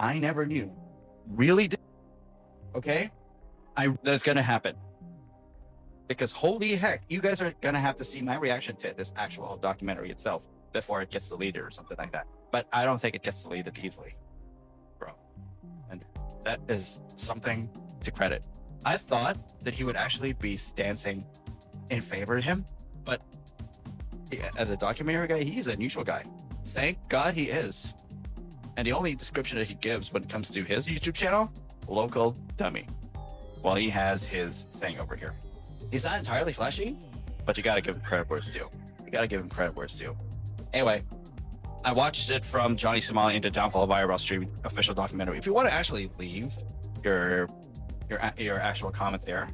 I never knew really did. Okay? That's gonna happen. Because holy heck, you guys are gonna have to see my reaction to this actual documentary itself before it gets deleted or something like that. But I don't think it gets deleted easily, bro. And that is something to credit. I thought that he would actually be stancing in favor of him, but as a documentary guy, he's a neutral guy. Thank God he is. And the only description that he gives when it comes to his YouTube channel, local dummy. While he has his thing over here. He's not entirely flashy, but you gotta give him credit where it's due. You gotta give him credit where it's due. Anyway, I watched it from Johnny Somali into Downfall of IRL Stream official documentary. If you want to actually leave your actual comment there,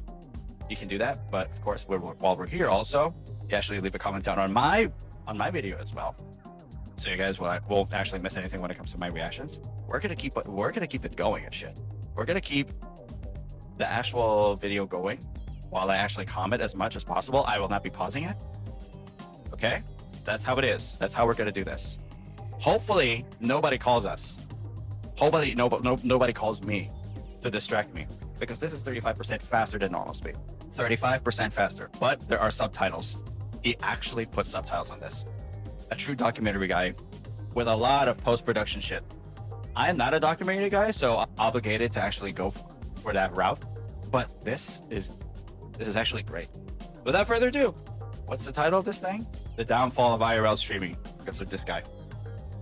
you can do that. But of course, while we're here, also you actually leave a comment down on my video as well, so you guys won't actually miss anything when it comes to my reactions. We're gonna keep it going and shit. We're gonna keep the actual video going while I actually comment as much as possible. I will not be pausing it. Okay, that's how it is. That's how we're gonna do this. Hopefully nobody calls us. Hopefully nobody calls me to distract me, because this is 35% faster than normal speed. 35% faster, but there are subtitles. He actually put subtitles on this. A true documentary guy with a lot of post-production shit. I am not a documentary guy, so I'm obligated to actually go for that route. But this is actually great. Without further ado, what's the title of this thing? The Downfall of IRL Streaming, because of this guy.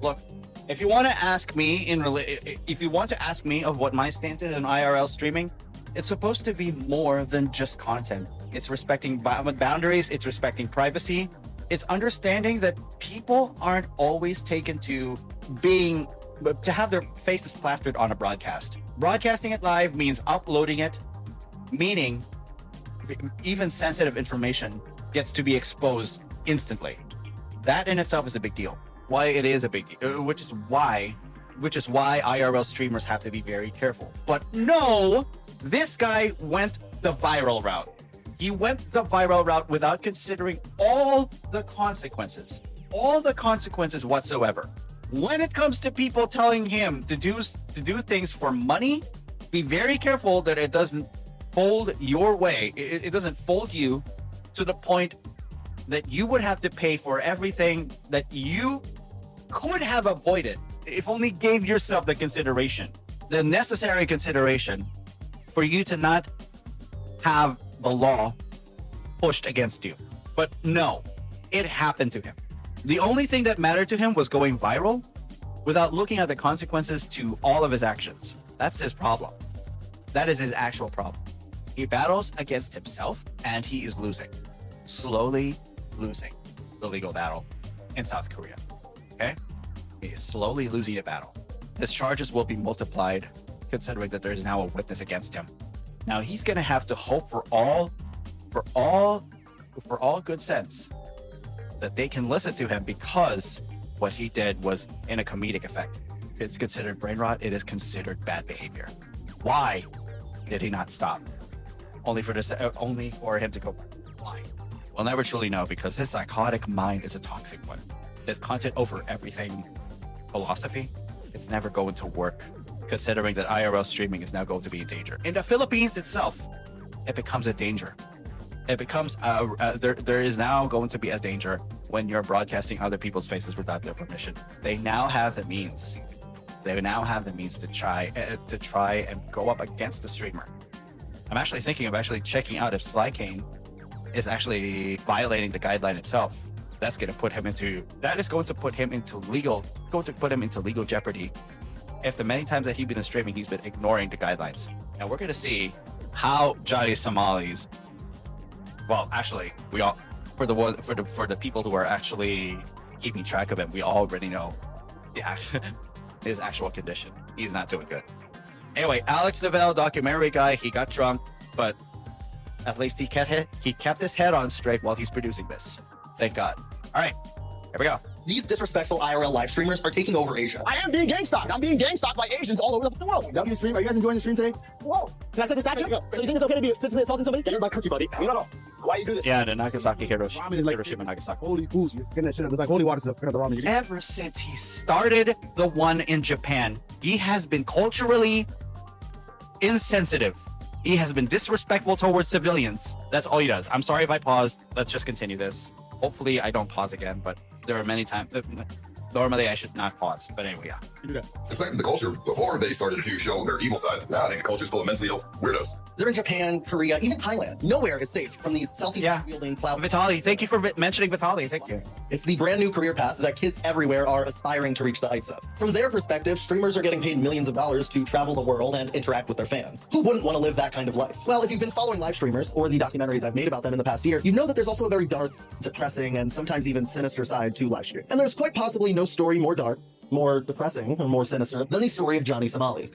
Look, if you want to ask me of what my stance is in IRL streaming, it's supposed to be more than just content. It's respecting boundaries, it's respecting privacy, it's understanding that people aren't always taken to have their faces plastered on a broadcast. Broadcasting it live means uploading it, meaning even sensitive information gets to be exposed instantly. That in itself is a big deal. Why it is a big deal, which is why IRL streamers have to be very careful. But no, this guy went the viral route. He went the viral route without considering all the consequences whatsoever. When it comes to people telling him to do things for money, be very careful that it doesn't fold your way. It doesn't fold you to the point that you would have to pay for everything that you could have avoided if only gave yourself the consideration, the necessary consideration for you to not have the law pushed against you. But no, it happened to him. The only thing that mattered to him was going viral without looking at the consequences to all of his actions. That's his problem. That is his actual problem. He battles against himself and he is losing. Slowly losing the legal battle in South Korea. Okay? He is slowly losing a battle. His charges will be multiplied considering that there is now a witness against him. Now he's gonna have to hope for all good sense that they can listen to him, because what he did was in a comedic effect. It's considered brain rot. It is considered bad behavior. Why did he not stop? Only for him to go blind. We'll never truly know, because his psychotic mind is a toxic one. His content over everything philosophy, it's never going to work, considering that IRL streaming is now going to be a danger. In the Philippines itself, it becomes a danger. It becomes there is now going to be a danger when you're broadcasting other people's faces without their permission. They now have the means. They now have the means to try and go up against the streamer. I'm actually thinking of checking out if Sly Kane is actually violating the guideline itself. That is going to put him into legal jeopardy. If the many times that he's been streaming, he's been ignoring the guidelines. And we're going to see how Johnny Somali's, well, actually, we all, for the people who are actually keeping track of him, we already know his actual condition. He's not doing good. Anyway, Alex Novell, documentary guy, he got drunk, but at least he kept his head on straight while he's producing this. Thank God. All right, here we go. These disrespectful IRL live streamers are taking over Asia. I am being gang-stalked. I'm being gang-stalked by Asians all over the world. W stream, are you guys enjoying the stream today? Whoa. Can I touch a statue? So you think it's okay to be physically assaulting somebody? Get my country, buddy. No. Why you do this? Yeah, the Nagasaki Ramen is like Hiroshima, Nagasaki. holy food. You're getting that shit. It's like holy water stuff. The ramen. Ever since he started the one in Japan, He has been culturally insensitive. He has been disrespectful towards civilians. That's all he does. I'm sorry if I paused. Let's just continue this. Hopefully I don't pause again, but there are many times. Normally I should not pause, but anyway, yeah. Respecting the culture before they started to show their evil side. Now I think the culture's full of mentally ill weirdos. They're in Japan, Korea, even Thailand. Nowhere is safe from these selfie-wielding cloud. Vitali, thank you for mentioning Vitali. Thank you. It's the brand new career path that kids everywhere are aspiring to reach the heights of. From their perspective, streamers are getting paid millions of dollars to travel the world and interact with their fans. Who wouldn't want to live that kind of life? Well, if you've been following live streamers or the documentaries I've made about them in the past year, you know that there's also a very dark, depressing, and sometimes even sinister side to live stream. And there's quite possibly no story more dark, more depressing, or more sinister than the story of Johnny Somali.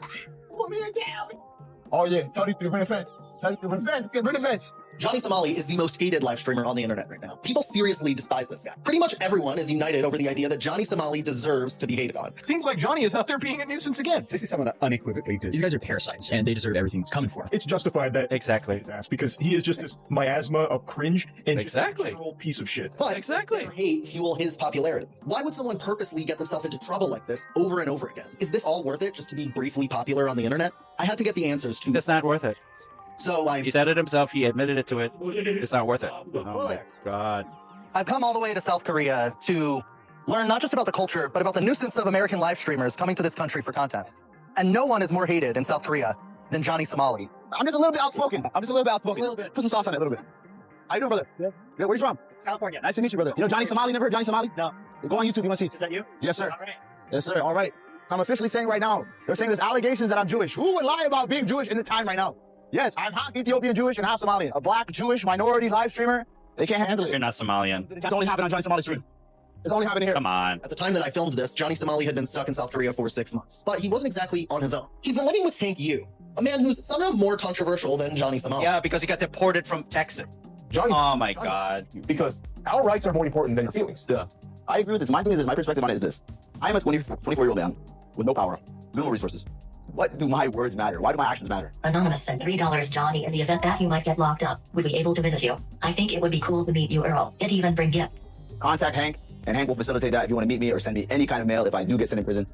Oh yeah, tell you to bring the fence. Tell you to bring the fence. Bring the fence. Johnny Somali is the most hated live streamer on the internet right now. People seriously despise this guy. Pretty much everyone is united over the idea that Johnny Somali deserves to be hated on. Seems like Johnny is out there being a nuisance again. This is someone that unequivocally did. These guys are parasites, and they deserve everything that's coming for them. It's justified that Exactly. his ass because he is just this miasma of cringe and Exactly. just a general piece of shit. But Exactly. their hate fuel his popularity. Why would someone purposely get themselves into trouble like this over and over again? Is this all worth it just to be briefly popular on the internet? I had to get the answers to. It's not worth it. So He said it himself. He admitted it to it. It's not worth it. Oh my God. I've come all the way to South Korea to learn not just about the culture, but about the nuisance of American live streamers coming to this country for content. And no one is more hated in South Korea than Johnny Somali. I'm just a little bit outspoken. A little bit. Put some sauce on it a little bit. How you doing, brother? Yeah. Where you from? California. Nice to meet you, brother. You know Johnny Somali? Never heard Johnny Somali? No. Go on YouTube. You want to see? Is that you? Yes, sir. All right. Yes, sir. All right. I'm officially saying right now, they're saying there's allegations that I'm Jewish. Who would lie about being Jewish in this time right now? Yes, I'm half Ethiopian Jewish and half Somalian. A black Jewish minority live streamer. They can't handle You're it. not Somalian. It's only happened on Johnny Somali's stream. It's only happening here. Come on. At the time that I filmed this, Johnny Somali had been stuck in South Korea for 6 months. But he wasn't exactly on his own. He's been living with Hank Yu, a man who's somehow more controversial than Johnny Somali. Yeah, because he got deported from Texas. Johnny's Oh my God. because our rights are more important than your feelings. Yeah, I agree with this. My thing is this, my perspective on it is this. I am a 24-year-old man with no power, no resources. What do my words matter? Why do my actions matter? Anonymous sent $3 Johnny in the event that you might get locked up. Would be able to visit you. I think it would be cool to meet you, Earl. It even bring gift. Contact Hank, and Hank will facilitate that if you want to meet me or send me any kind of mail if I do get sent in prison.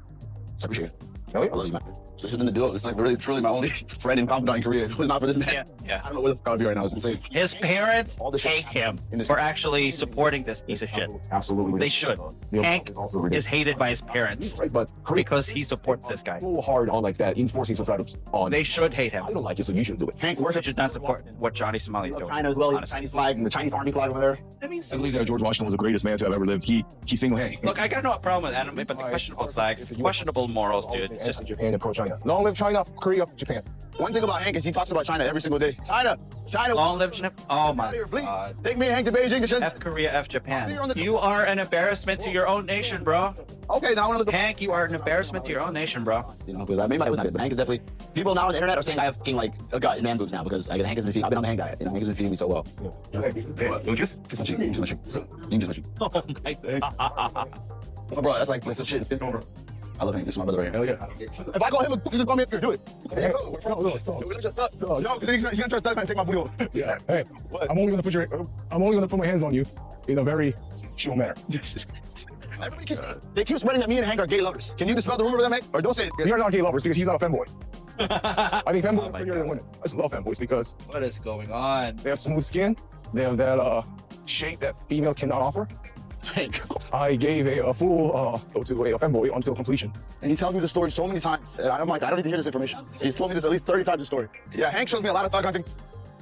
I appreciate it. Oh, yeah. I love you, man. This has been the deal. This is like really, truly my only friend and confidant in Korea. If it was not for this man, Yeah, yeah. I don't know where the fuck I would be right now. It's insane. His parents All the shit hate him in this for actually supporting this piece of shit. Absolutely. They should. Hank is hated by his parents right, but Korea because he supports this guy. so hard on like that, enforcing society on. They should hate him. I don't like it, so you should do it. Hank Worship should not support what Johnny Somali is doing. China as well. honestly. Chinese flag and the Chinese army flag over there. I mean, I believe that George Washington was the greatest man to have ever lived. He single-handed. look, I got no problem with anime, but the questionable flags, questionable morals, dude. It's just Japan and pro-China. Long live China, Korea, Japan. One thing about Hank is he talks about China every single day. China. long live Japan. Oh my Here, please. God. Take me and Hank to Beijing to shit. F Korea, F Japan. You are an embarrassment to your own nation, bro. Okay, now I want to look. Hank, you are an embarrassment to your own nation, bro. You know, because maybe my was not good, but Hank is definitely. People now on the internet are saying I have fucking like a gut and man boobs now because Hank has been feeding. I've been on the Hank diet. You know, Hank has been feeding me so well. You kiss my cheek. You kiss my cheek. You kiss my cheek. Oh my God. Oh, bro, that's like some shit. I love Hank. This is my brother right here. Hell yeah. If I call him, you just call me up here. Do it. No, because he's gonna try to take my booty over. Yeah. Hey, I'm only gonna put my hands on you in a very sexual manner. Everybody keeps sweating that me and Hank are gay lovers. Can you dispel the rumor of them, Hank? Or don't say it. We are not gay lovers because he's not a femboy. I think femboys Oh are my prettier than God. women. I just love femboys because What is going on? they have smooth skin. They have that shape that females cannot offer. Hank. I gave a full to a femboy until completion. And he tells me the story so many times. And I'm like, I don't need to hear this information. He's told me this at least 30 times, the story. Yeah, Hank shows me a lot of thug hunting,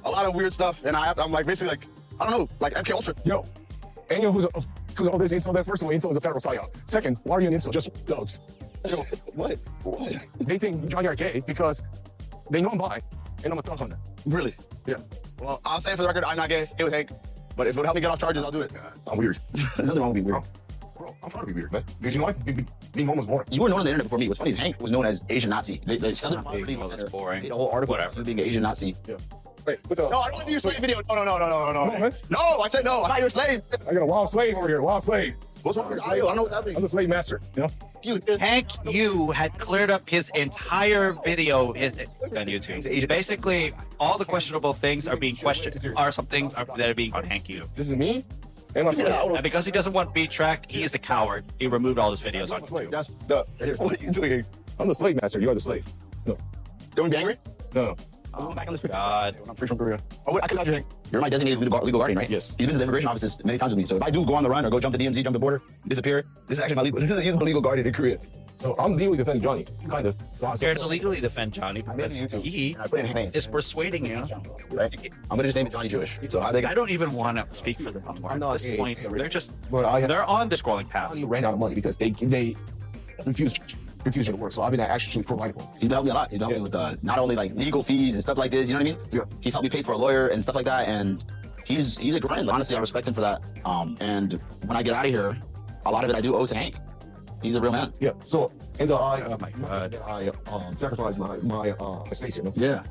a lot of weird stuff. And I'm like, basically like, I don't know, like MK Ultra. Yo, and you know who's all this insult? That first of all, insult is a federal psyop. Second, why are you an insult? Just thugs. Yo, What? they think Johnny are gay because they know I'm bi and I'm a thug hunter. Really? Yeah. Well, I'll say for the record, I'm not gay. It was Hank. But if it would help me get off charges, I'll do it. I'm weird. There's nothing wrong with being weird. Bro, I'm trying to be weird, man. Because you know what? Being homo is boring. You were known on the internet before me. What's funny is Hank was known as Asian Nazi. The Southern Well, Poverty that's Center boring. made a whole article Whatever. about being an Asian Nazi. Wait, what the? No, I don't want to do your slave video. No. on, man. No, I said no. I'm not your slave. I got a wild slave over here. Wild slave. What's wrong with you? I don't know what's happening. I'm the slave master. You know? Hank Yu had cleared up his entire video on YouTube. Basically, all the questionable things are being questioned. Are some things that are being on Hank Yu. This is me and my slave. And because he doesn't want to be tracked, he is a coward. He removed all his videos on YouTube. That's the. What are you doing? I'm the slave master. You are the slave. No. Don't be angry? No. Oh back my on this God. I'm free from Korea. Oh, wait, I could you. You're my designated legal guardian, right? Yes. He's been to the immigration offices many times with me. So if I do go on the run or go jump the DMZ, jump the border, disappear, this is actually my legal. He's my legal guardian in Korea. So I'm legally defending Johnny, kind of. So Scared to legally defend Johnny I made because it on YouTube. he I put in his name. is persuading you. Right? I'm gonna just name it Johnny Jewish. So how they I don't even want to speak for them anymore I'm not at this point. They're just But they're on the scrolling path. Johnny ran out of money because they refused you to work. So I've been actually providing for him. He's helped me a lot. He's helped me with not only like legal fees and stuff like this. You know what I mean? Yeah. He's helped me pay for a lawyer and stuff like that. And he's a good friend. Honestly, I respect him for that. And when I get out of here, a lot of it I do owe to Hank. He's a real man. Yeah. So and I Oh my God. I sacrificed my estates, you know. Yeah.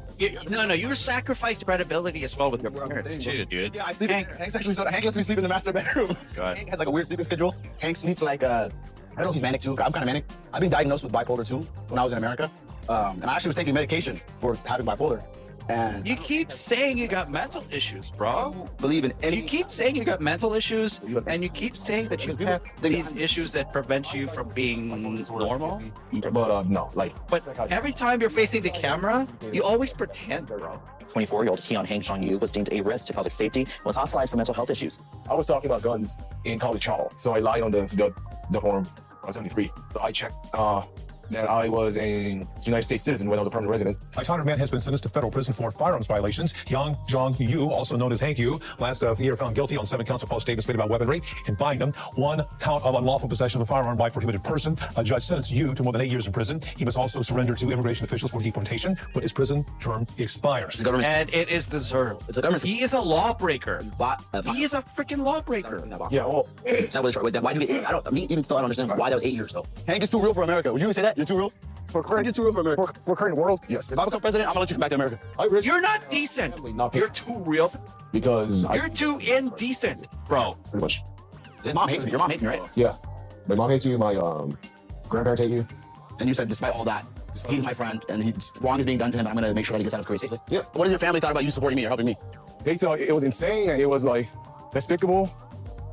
No, you sacrificed credibility as well with your parents too, dude. Yeah, I sleep. Hank. Hank's actually Hank lets me sleep in the master bedroom. God. Hank has like a weird sleeping schedule. Hank sleeps like I don't know if he's manic too. I'm kind of manic. I've been diagnosed with bipolar 2 when I was in America, and I actually was taking medication for having bipolar. And You keep saying you got mental issues, bro. believe in And any. you keep saying you got mental issues, and you keep saying that you have these issues that prevent you from being normal. But no, like But every time you're facing the camera, you always pretend, bro. 24-year-old Hyun Hang Chong-yu was deemed a risk to public safety and was hospitalized for mental health issues. I was talking about guns in college hall. So I lied on the form on 73. So I checked that I was a United States citizen when I was a permanent resident. A Tyler man has been sentenced to federal prison for firearms violations. Hyung Jong-yu, also known as Hank Yu, last year found guilty on 7 counts of false statements made about weaponry and buying them. 1 count of unlawful possession of a firearm by a prohibited person. A judge sentenced Yu to more than 8 years in prison. He must also surrender to immigration officials for deportation when his prison term expires. The government. And it is deserved. It's a government. He is a lawbreaker. Why? He is a freaking lawbreaker. Yeah, well, Is that what it's right? Why do you get? I mean, even still, I don't understand why that was 8 years though. Hank is too real for America. Would you say that? You're too real. for current, You're too real for America. for current world, yes. If I become president, I'm gonna let you come back to America. I risk You're not decent. not You're too real. because I You're too indecent, bro. pretty much. His mom hates me. Your mom hates me, right? Yeah, my mom hates you. My grandparents hate you. And you said, despite all that, he's my friend, and wrong is being done to him. I'm gonna make sure that he gets out of Korea safely. Yeah. What has your family thought about you supporting me or helping me? They thought it was insane and it was like despicable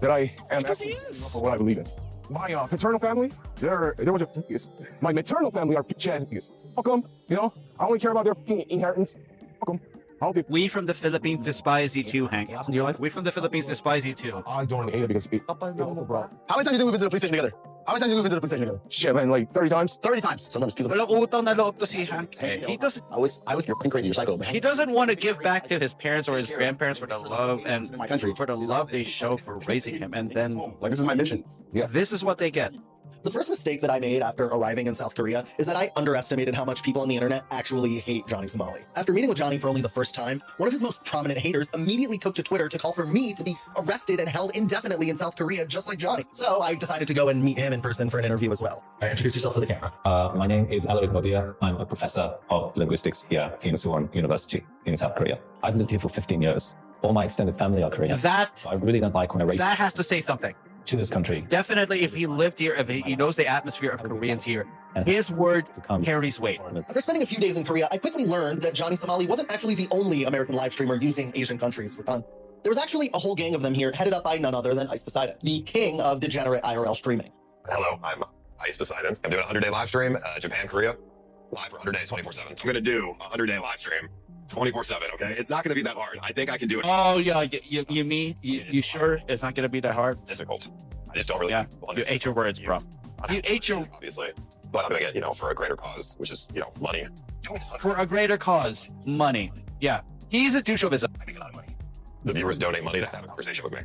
that I am Because he asking is. for what I believe in. My paternal family, they're a bunch of thieves. My maternal family are bitch ass niggas. How come? You know, I only care about their fucking inheritance. How come? How did We from the Philippines despise you too, Hank. Chaos into your life? We from the Philippines despise you too. I don't hate it because it, bro. How many times do you think we've been to the police station together? How many times do you think we've been to the police station together? Shit, man, like 30 times. 30 times. Sometimes people. Walang utang na loob to si Hank. He doesn't. I was. You're fucking crazy. You're psycho, man. He doesn't want to give back to his parents or his grandparents for the love and My country. for the love they show for raising him, and then Like this is my mission. this is what they get. The first mistake that I made after arriving in South Korea is that I underestimated how much people on the internet actually hate Johnny Somali. After meeting with Johnny for only the first time, one of his most prominent haters immediately took to Twitter to call for me to be arrested and held indefinitely in South Korea just like Johnny. So I decided to go and meet him in person for an interview as well. Introduce yourself for the camera. My name is Alaric Modia. I'm a professor of linguistics here in Suwon University in South Korea. I've lived here for 15 years. All my extended family are Korean. That So I really don't like when I race that has to say something. to this country. Definitely, if he lived here, if he knows the atmosphere of Koreans here, his word carries weight. After spending a few days in Korea, I quickly learned that Johnny Somali wasn't actually the only American live streamer using Asian countries for fun. There was actually a whole gang of them here, headed up by none other than Ice Poseidon, the king of degenerate IRL streaming. Hello, I'm Ice Poseidon. I'm doing a 100-day live stream, Japan, Korea, live for 100 days, 24/7. I'm gonna do a 100-day live stream, 24/7. Okay, it's not gonna be that hard. I think I can do it. Oh yeah, you sure it's not gonna be that hard? Difficult. I just don't really. Yeah, you ate your words, bro. You ate your obviously, but I'm doing it, for a greater cause, which is, money. for a greater cause, money. Yeah, he's a douche of his own. I make a lot of money. The viewers donate money to have a conversation with me.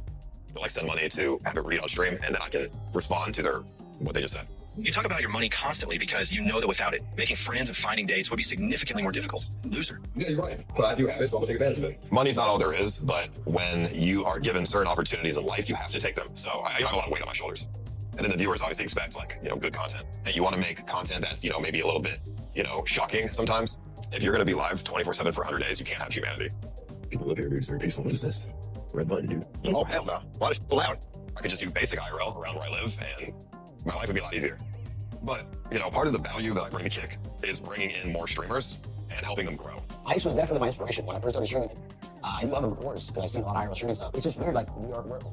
They'll send money to have it read on stream, and then I can respond to what they just said. You talk about your money constantly because you know that without it, making friends and finding dates would be significantly more difficult. Loser. Yeah, you're right. But I do have it, so I'm gonna take advantage of it. Money's not all there is, but when you are given certain opportunities in life, you have to take them. So I have a lot of weight on my shoulders. And then the viewers obviously expect good content. And you want to make content that's, maybe a little bit, shocking sometimes. If you're gonna be live 24/7 for 100 days, you can't have humanity. People look here, dude. It's very peaceful. What is this? Red button, dude. Oh, hell no. A lot of people out. I could just do basic IRL around where I live, and my life would be a lot easier. But, part of the value that I bring to Kick is bringing in more streamers and helping them grow. Ice was definitely my inspiration when I first started streaming. I love them, of course, because I've seen a lot of IRL streaming stuff. It's just weird, like,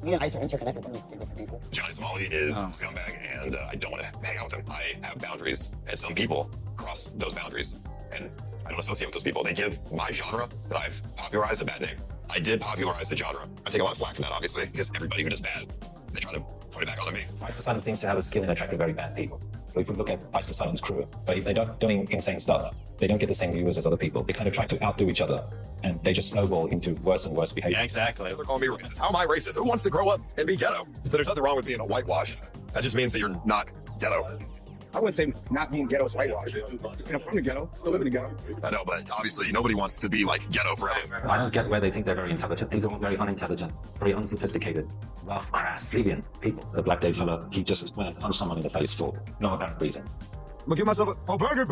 we and ICE are interconnected, but different people. Johnny Somali is a scumbag, and I don't want to hang out with him. I have boundaries, and some people cross those boundaries, and I don't associate with those people. They give my genre that I've popularized a bad name. I did popularize the genre. I take a lot of flack from that, obviously, because everybody who does bad, they try to put it back onto me. Vice Poseidon seems to have a skill in attracting very bad people. So if we look at Vice Poseidon's crew, but if they're not doing insane stuff, they don't get the same viewers as other people. They kind of try to outdo each other, and they just snowball into worse and worse behavior. Yeah, exactly. They're calling me racist. How am I racist? Who wants to grow up and be ghetto? But there's nothing wrong with being a whitewash. That just means that you're not ghetto. I wouldn't say not being ghetto is whitewash. I'm from the ghetto, still living in the ghetto. I know, but obviously nobody wants to be like ghetto forever. I don't get where they think they're very intelligent. These are all very unintelligent, very unsophisticated, rough, crass, plebeian people. The Black Day fella, he just went and punched someone in the face for no apparent reason. I'm gonna give myself a burger.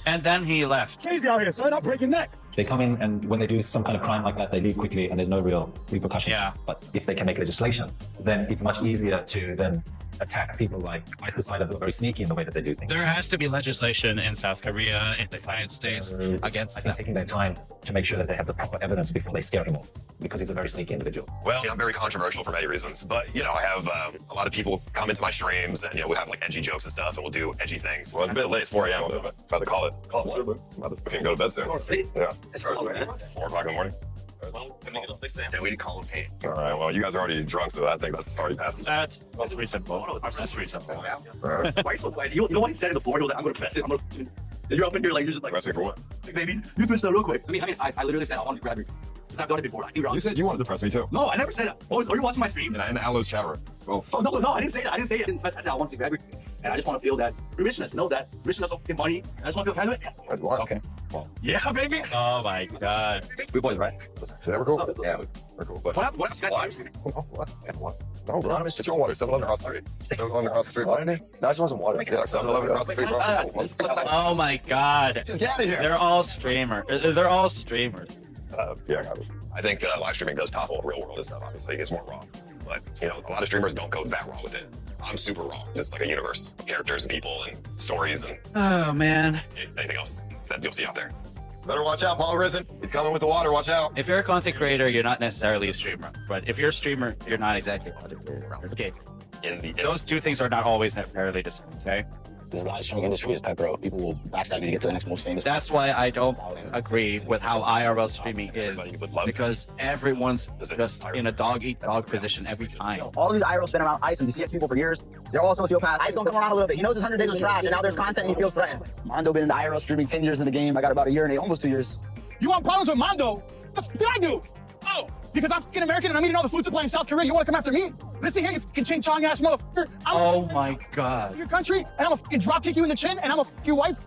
And then he left. Crazy out here, son. I'm breaking neck. They come in, and when they do some kind of crime like that, they leave quickly, and there's no real repercussion. Yeah. But if they can make legislation, then it's much easier to then attack people like Vice Poseidon, who are very sneaky in the way that they do things. There has to be legislation in South Korea, in the United States, against I think taking their time to make sure that they have the proper evidence before they scare him off, because he's a very sneaky individual. Well, I'm very controversial for many reasons, but I have a lot of people come into my streams, and we have like edgy jokes and stuff, and we'll do edgy things. Well, it's a bit late. It's 4 a.m. I'm about to call it what? I'm about to go to bed soon. Yeah. It's 4 o'clock in the morning. Yeah, we call him Kate. All right. Well, you guys are already drunk, so I think that's already past. That's reasonable. That's reasonable. Why are you so quiet? You know what he said before? He was like, I'm gonna press it. And you're up in here like, you're just like, press me for what? Like, baby, you switched that real quick. I literally said I wanted to grab you. Because I've done it before. You said you wanted to press me too. No, I never said that. Oh, are you watching my stream? In Alo's chat room. Oh, no, I didn't say that. I said I wanted to grab you. And I just want to feel that richness. Know that richness of money. I just want to feel kind of it. That's what? Okay. Well, yeah, baby. Oh my god. We boys, right? Yeah, we're cool. Yeah, we're cool. But what else? what? No, bro. It's your water. 7-Eleven across the street. 7-Eleven across the street. Water? No, I just want some water. Yeah, 7-Eleven across the street, bro. Oh my god. Just get out of here. They're all streamers. They're all streamers. Yeah, I think live streaming does topple real world and stuff. Obviously, it gets more raw. But a lot of streamers don't go that raw with it. I'm super raw. It's like a universe of characters and people and stories and Oh man. anything else that you'll see out there. Better watch out, Paul Risen. He's coming with the water. Watch out. If you're a content creator, you're not necessarily a streamer. But if you're a streamer, you're not exactly a content creator. Okay. Those two things are not always necessarily the same, okay? This live streaming industry is cutthroat. People will backstab you to get to the next most famous. That's why I don't agree with how IRL streaming is, because everyone's just in a dog-eat-dog position every time. All these IRLs been around ICE and DCX people for years. They're all sociopaths. ICE don't come around a little bit. He knows his 100 days of trash, and now there's content and he feels threatened. Mondo been in the IRL streaming 10 years in the game. I got about a year and almost 2 years. You want problems with Mondo? What the f did I do? Oh, because I'm fucking American and I'm eating all the food supply in South Korea. You want to come after me? Listen here, you fucking ching chong ass motherfucker. Oh my god. Your country, and I'm gonna fucking drop kick you in the chin, and I'm gonna fuck your wife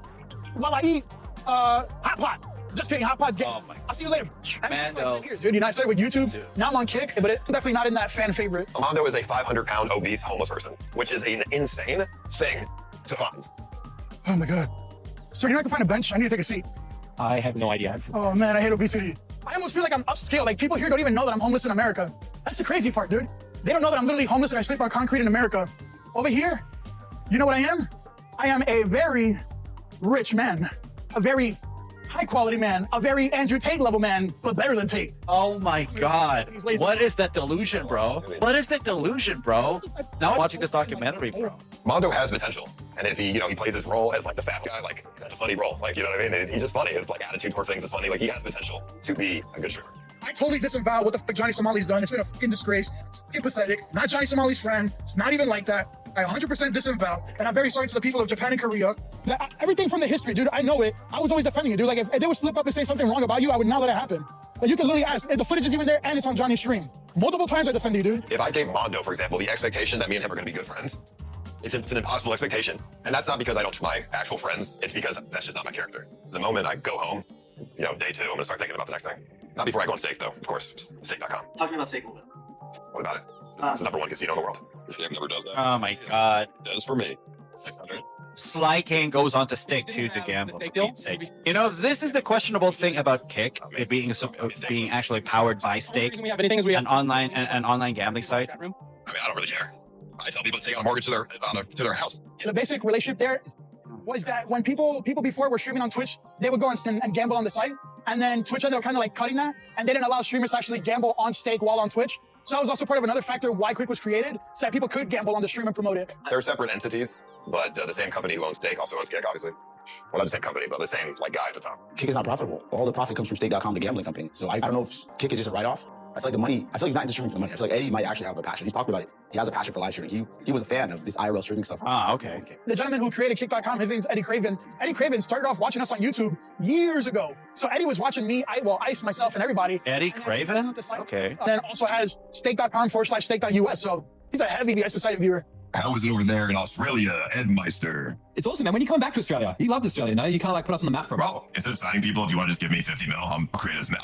while I eat hot pot. Just kidding, hot pot's gay. Oh my I'll see you later. Mando. Dude, I started with YouTube. Now I'm on Kick, but it's definitely not in that fan favorite. Mondo is a 500-pound obese homeless person, which is an insane thing to find. Oh my god. Sir, you know I can find a bench? I need to take a seat. I have no idea. Oh man, I hate obesity. I almost feel like I'm upscale. Like people here don't even know that I'm homeless in America. That's the crazy part, dude. They don't know that I'm literally homeless and I sleep on concrete in America. Over here, you know what I am? I am a very rich man. A very high quality man. A very Andrew Tate level man, but better than Tate. Oh my god. What is that delusion, bro? What is that delusion, bro? Now I'm watching this documentary, bro. Mondo has potential. And if he, he plays his role as like the fat guy, like that's a funny role. Like, you know what I mean? He's just funny. His like attitude towards things is funny. Like he has potential to be a good streamer. I totally disavow what the fuck Johnny Somali's done. It's been a fucking disgrace. It's fucking pathetic. Not Johnny Somali's friend. It's not even like that. I 100% disavow. And I'm very sorry to the people of Japan and Korea. Everything from the history, dude, I know it. I was always defending it, dude. Like if they would slip up and say something wrong about you, I would not let it happen. Like you can literally ask. The footage is even there and it's on Johnny's stream. Multiple times I defended you, dude. If I gave Mondo, for example, the expectation that me and him are going to be good friends, it's an impossible expectation. And that's not because I don't trust my actual friends. It's because that's just not my character. The moment I go home, day 2, I'm going to start thinking about the next thing. Not before I go on Stake, though, of course. Stake.com. Talk to me about Stake a little bit. What about it? It's the #1 casino in the world. Stake never does that. Oh my god. That is for me. 600. Sly King goes on to Stake 2 to gamble, for Pete's sake. This is the questionable thing about Kick, it being actually powered by Stake, an online gambling site. I mean, I don't really care. I tell people to take out a mortgage to their house. The basic relationship there was that when people before were streaming on Twitch, they would go and gamble on the site. and then Twitch ended up kind of like cutting that, and they didn't allow streamers to actually gamble on stake while on Twitch. So that was also part of another factor why Quick was created, so that people could gamble on the stream and promote it. They're separate entities, but the same company who owns Stake also owns Kick, obviously. Well, not the same company, but the same like guy at the top. Kick is not profitable. All the profit comes from Stake.com, the gambling company. So I don't know if Kick is just a write-off. I feel like the money, I feel like he's not into streaming for the money. I feel like Eddie might actually have a passion. He's talked about it. He has a passion for live streaming. He was a fan of this IRL streaming stuff. Ah, okay. The gentleman who created Kick.com, his name's Eddie Craven. Eddie Craven started off watching us on YouTube years ago. So Eddie was watching me, Ice, myself, and everybody. Eddie Craven? Okay. And then also has stake.com/stake.us. So he's a heavy Ice Poseidon viewer. How is it over there in Australia, Ed Meister? It's awesome, man. When you come back to Australia, you loved Australia, no? You kind of like put us on the map for a Bro, instead of signing people, if you want to just give me 50 mil, I'll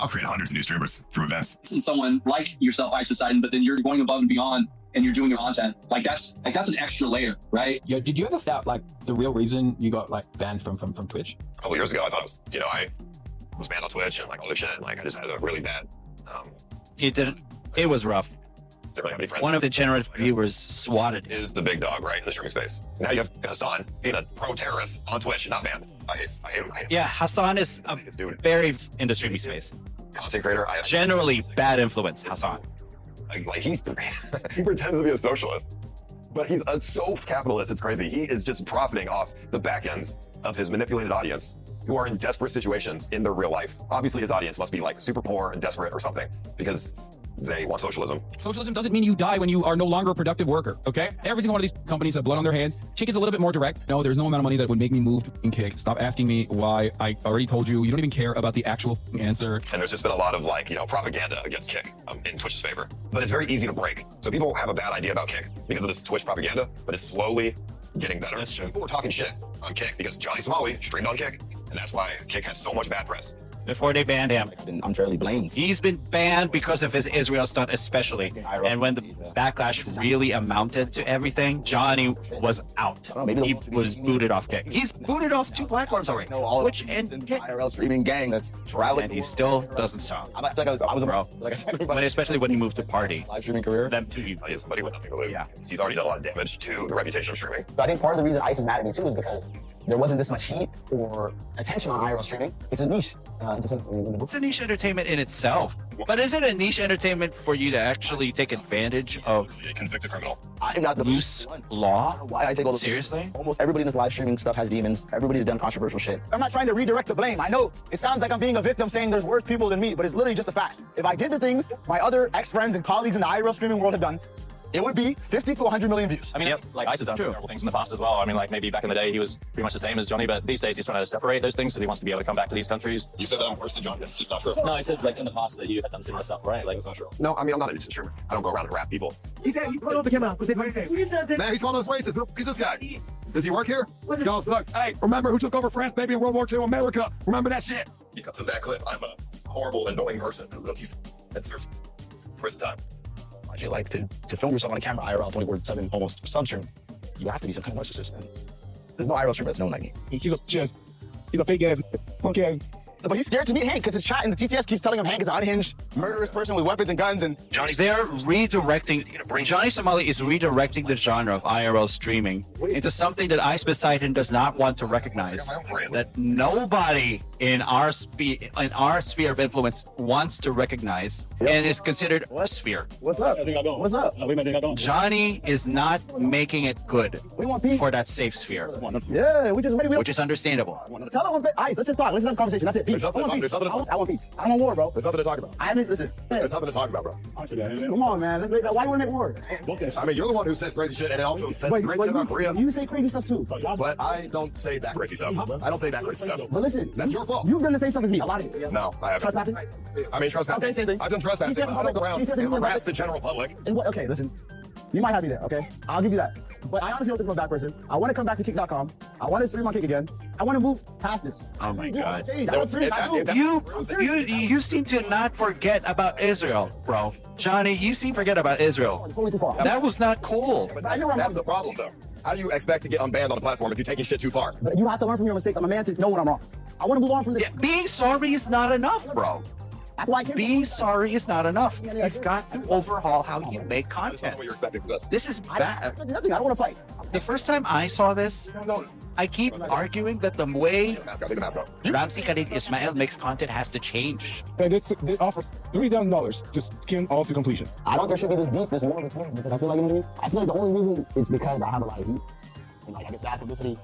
create hundreds of new streamers through events. Someone like yourself, Ice Poseidon, but then you're going above and beyond and you're doing your content. Like that's an extra layer, right? Yeah, did you ever doubt like the real reason you got like banned from Twitch? A couple years ago, I thought it was, I was banned on Twitch and like all this shit. Like I just had a really bad. It didn't. It was rough. Didn't really have any friends. One of the generous viewers swatted him. Is the big dog, right, in the streaming space. Now you have Hassan being a pro-terrorist on Twitch, not banned. I hate him. Yeah, Hassan is a very in the streaming space. Content creator. Generally bad influence, Hassan. Like he pretends to be a socialist, but he's so capitalist. It's crazy. He is just profiting off the back ends of his manipulated audience who are in desperate situations in their real life. Obviously, his audience must be like super poor and desperate or something because they want socialism. Socialism doesn't mean you die when you are no longer a productive worker, okay? Every single one of these companies have blood on their hands. Kick is a little bit more direct. No, there's no amount of money that would make me move in Kick. Stop asking me why. I already told you. You don't even care about the actual answer. And there's just been a lot of like, propaganda against Kick in Twitch's favor. But it's very easy to break. So people have a bad idea about Kick because of this Twitch propaganda, but it's slowly getting better. That's true. People were talking shit on Kick because Johnny Somali streamed on Kick. And that's why Kick had so much bad press. Before they banned him. Been unfairly blamed. He's been banned because of his Israel stunt especially. And when the backlash really amounted to everything, Johnny was out. He was booted off Kick. He's booted off 2 platforms already. Twitch and Kick. IRL streaming gang that's traveling. And he still doesn't stop. I was a bro. Like I said, Especially when he moved to party. Live streaming career. Them too. He is somebody with nothing to lose. Yeah. He's already done a lot of damage to the reputation of streaming. But I think part of the reason Ice is mad at me too is because there wasn't this much heat or attention on IRL streaming. It's a niche. It's a niche entertainment in itself. But is it a niche entertainment for you to actually take advantage of a convicted criminal? I'm not the loose law? Why I take all the seriously? Almost everybody in this live streaming stuff has demons. Everybody's done controversial shit. I'm not trying to redirect the blame. I know it sounds like I'm being a victim saying there's worse people than me, but it's literally just the facts. If I did the things my other ex-friends and colleagues in the IRL streaming world have done, it would be 50 to 100 million views. I mean, like Ice has done terrible things in the past as well. I mean, like maybe back in the day he was pretty much the same as Johnny, but these days he's trying to separate those things because he wants to be able to come back to these countries. You said that I'm worse than Johnny. That's just not true. No, I said like in the past that you had done similar stuff, right? Like it's not true. No, I mean, I'm not a decent streamer. I don't go around and rap people. He said, you put on the camera. This is what he said. Man, he's calling us racist. Who's this guy? Does he work here? Yo, look, hey, remember who took over France, baby, in World War II? America. Remember that shit? He cuts of that clip. I'm a horrible, annoying person who he's prison time. I feel like to film yourself on a camera IRL 24/7 almost substream, you have to be some kind of narcissist. And there's no IRL streamer that's known like me. He's a fake ass, punk ass. But he's scared to meet Hank because his chat in the TTS keeps telling him Hank is an unhinged, murderous person with weapons and guns. And they're redirecting. Johnny Somali is redirecting the genre of IRL streaming into something that Ice Poseidon does not want to recognize. That nobody in our sphere of influence wants to recognize and is considered a sphere. What's up? What's up? Johnny is not making it good for that safe sphere. Yeah, which is understandable. Tell him Ice. Let's just talk. Let's have a conversation. That's it. Peace. I want peace. I want peace. I don't want war, bro. There's nothing to talk about. Listen. There's nothing to talk about, bro. Come on, man. Why do you want to make war? I mean, you're the one who says crazy shit and also says great shit about Korea. You say crazy stuff too. But I don't say that crazy stuff. I don't say that crazy stuff. But listen, that's your fault. You've done the same stuff as me. A lot of it. No, I haven't. Trespassing? I mean, trespassing. Okay, same thing. I've done trespassing. I don't go around and harass the general public. Okay, listen. You might have me there, okay? I'll give you that. But I honestly don't think I'm a bad person. I want to come back to Kick.com. I want to stream on Kick again. I want to move past this. Oh my God. You You seem to not forget about Israel, bro. Johnny, you seem to forget about Israel. That was not cool. But that's the problem, though. How do you expect to get unbanned on a platform if you're taking shit too far? But you have to learn from your mistakes. I'm a man to know when I'm wrong. I want to move on from this. Yeah, being sorry is not enough, bro. That's why I came. Being sorry is not enough. You've got to overhaul how you make content. What you're expecting from us. This is bad. Nothing. I don't want to fight. The first time I saw this, I keep arguing that the way Take the mask off. Ramsey Khalid Ismail makes content has to change. And it offers $3,000. Just skim all to completion. I don't think there should be this beef, this war between us, because I feel like the only reason is because I have a lot of heat. And like, I guess bad publicity.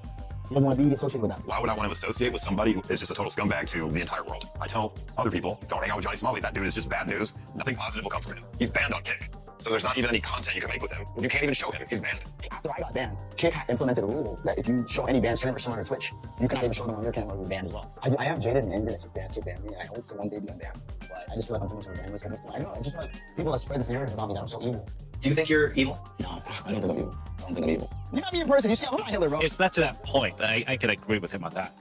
You don't want to be associated with that. Why would I want to associate with somebody who is just a total scumbag to the entire world? I tell other people, don't hang out with Johnny Somali. That dude is just bad news. Nothing positive will come from him. He's banned on Kick. So there's not even any content you can make with him. You can't even show him. He's banned. After I got banned, Kick implemented a rule that if you show any banned streamer somewhere on Twitch, you cannot even show them on your camera you're banned as well. I am jaded and angry that Kick banned me, and I hope to one day be unbanned. But I just feel like I'm too much of a bandless at this point. I know, it's just like people that spread this narrative about me that I'm so evil. Do you think you're evil? No, I don't think I'm evil. I don't think I'm evil. You're not me in person. You see, I'm not Hitler, bro. It's not to that point. I can agree with him on that.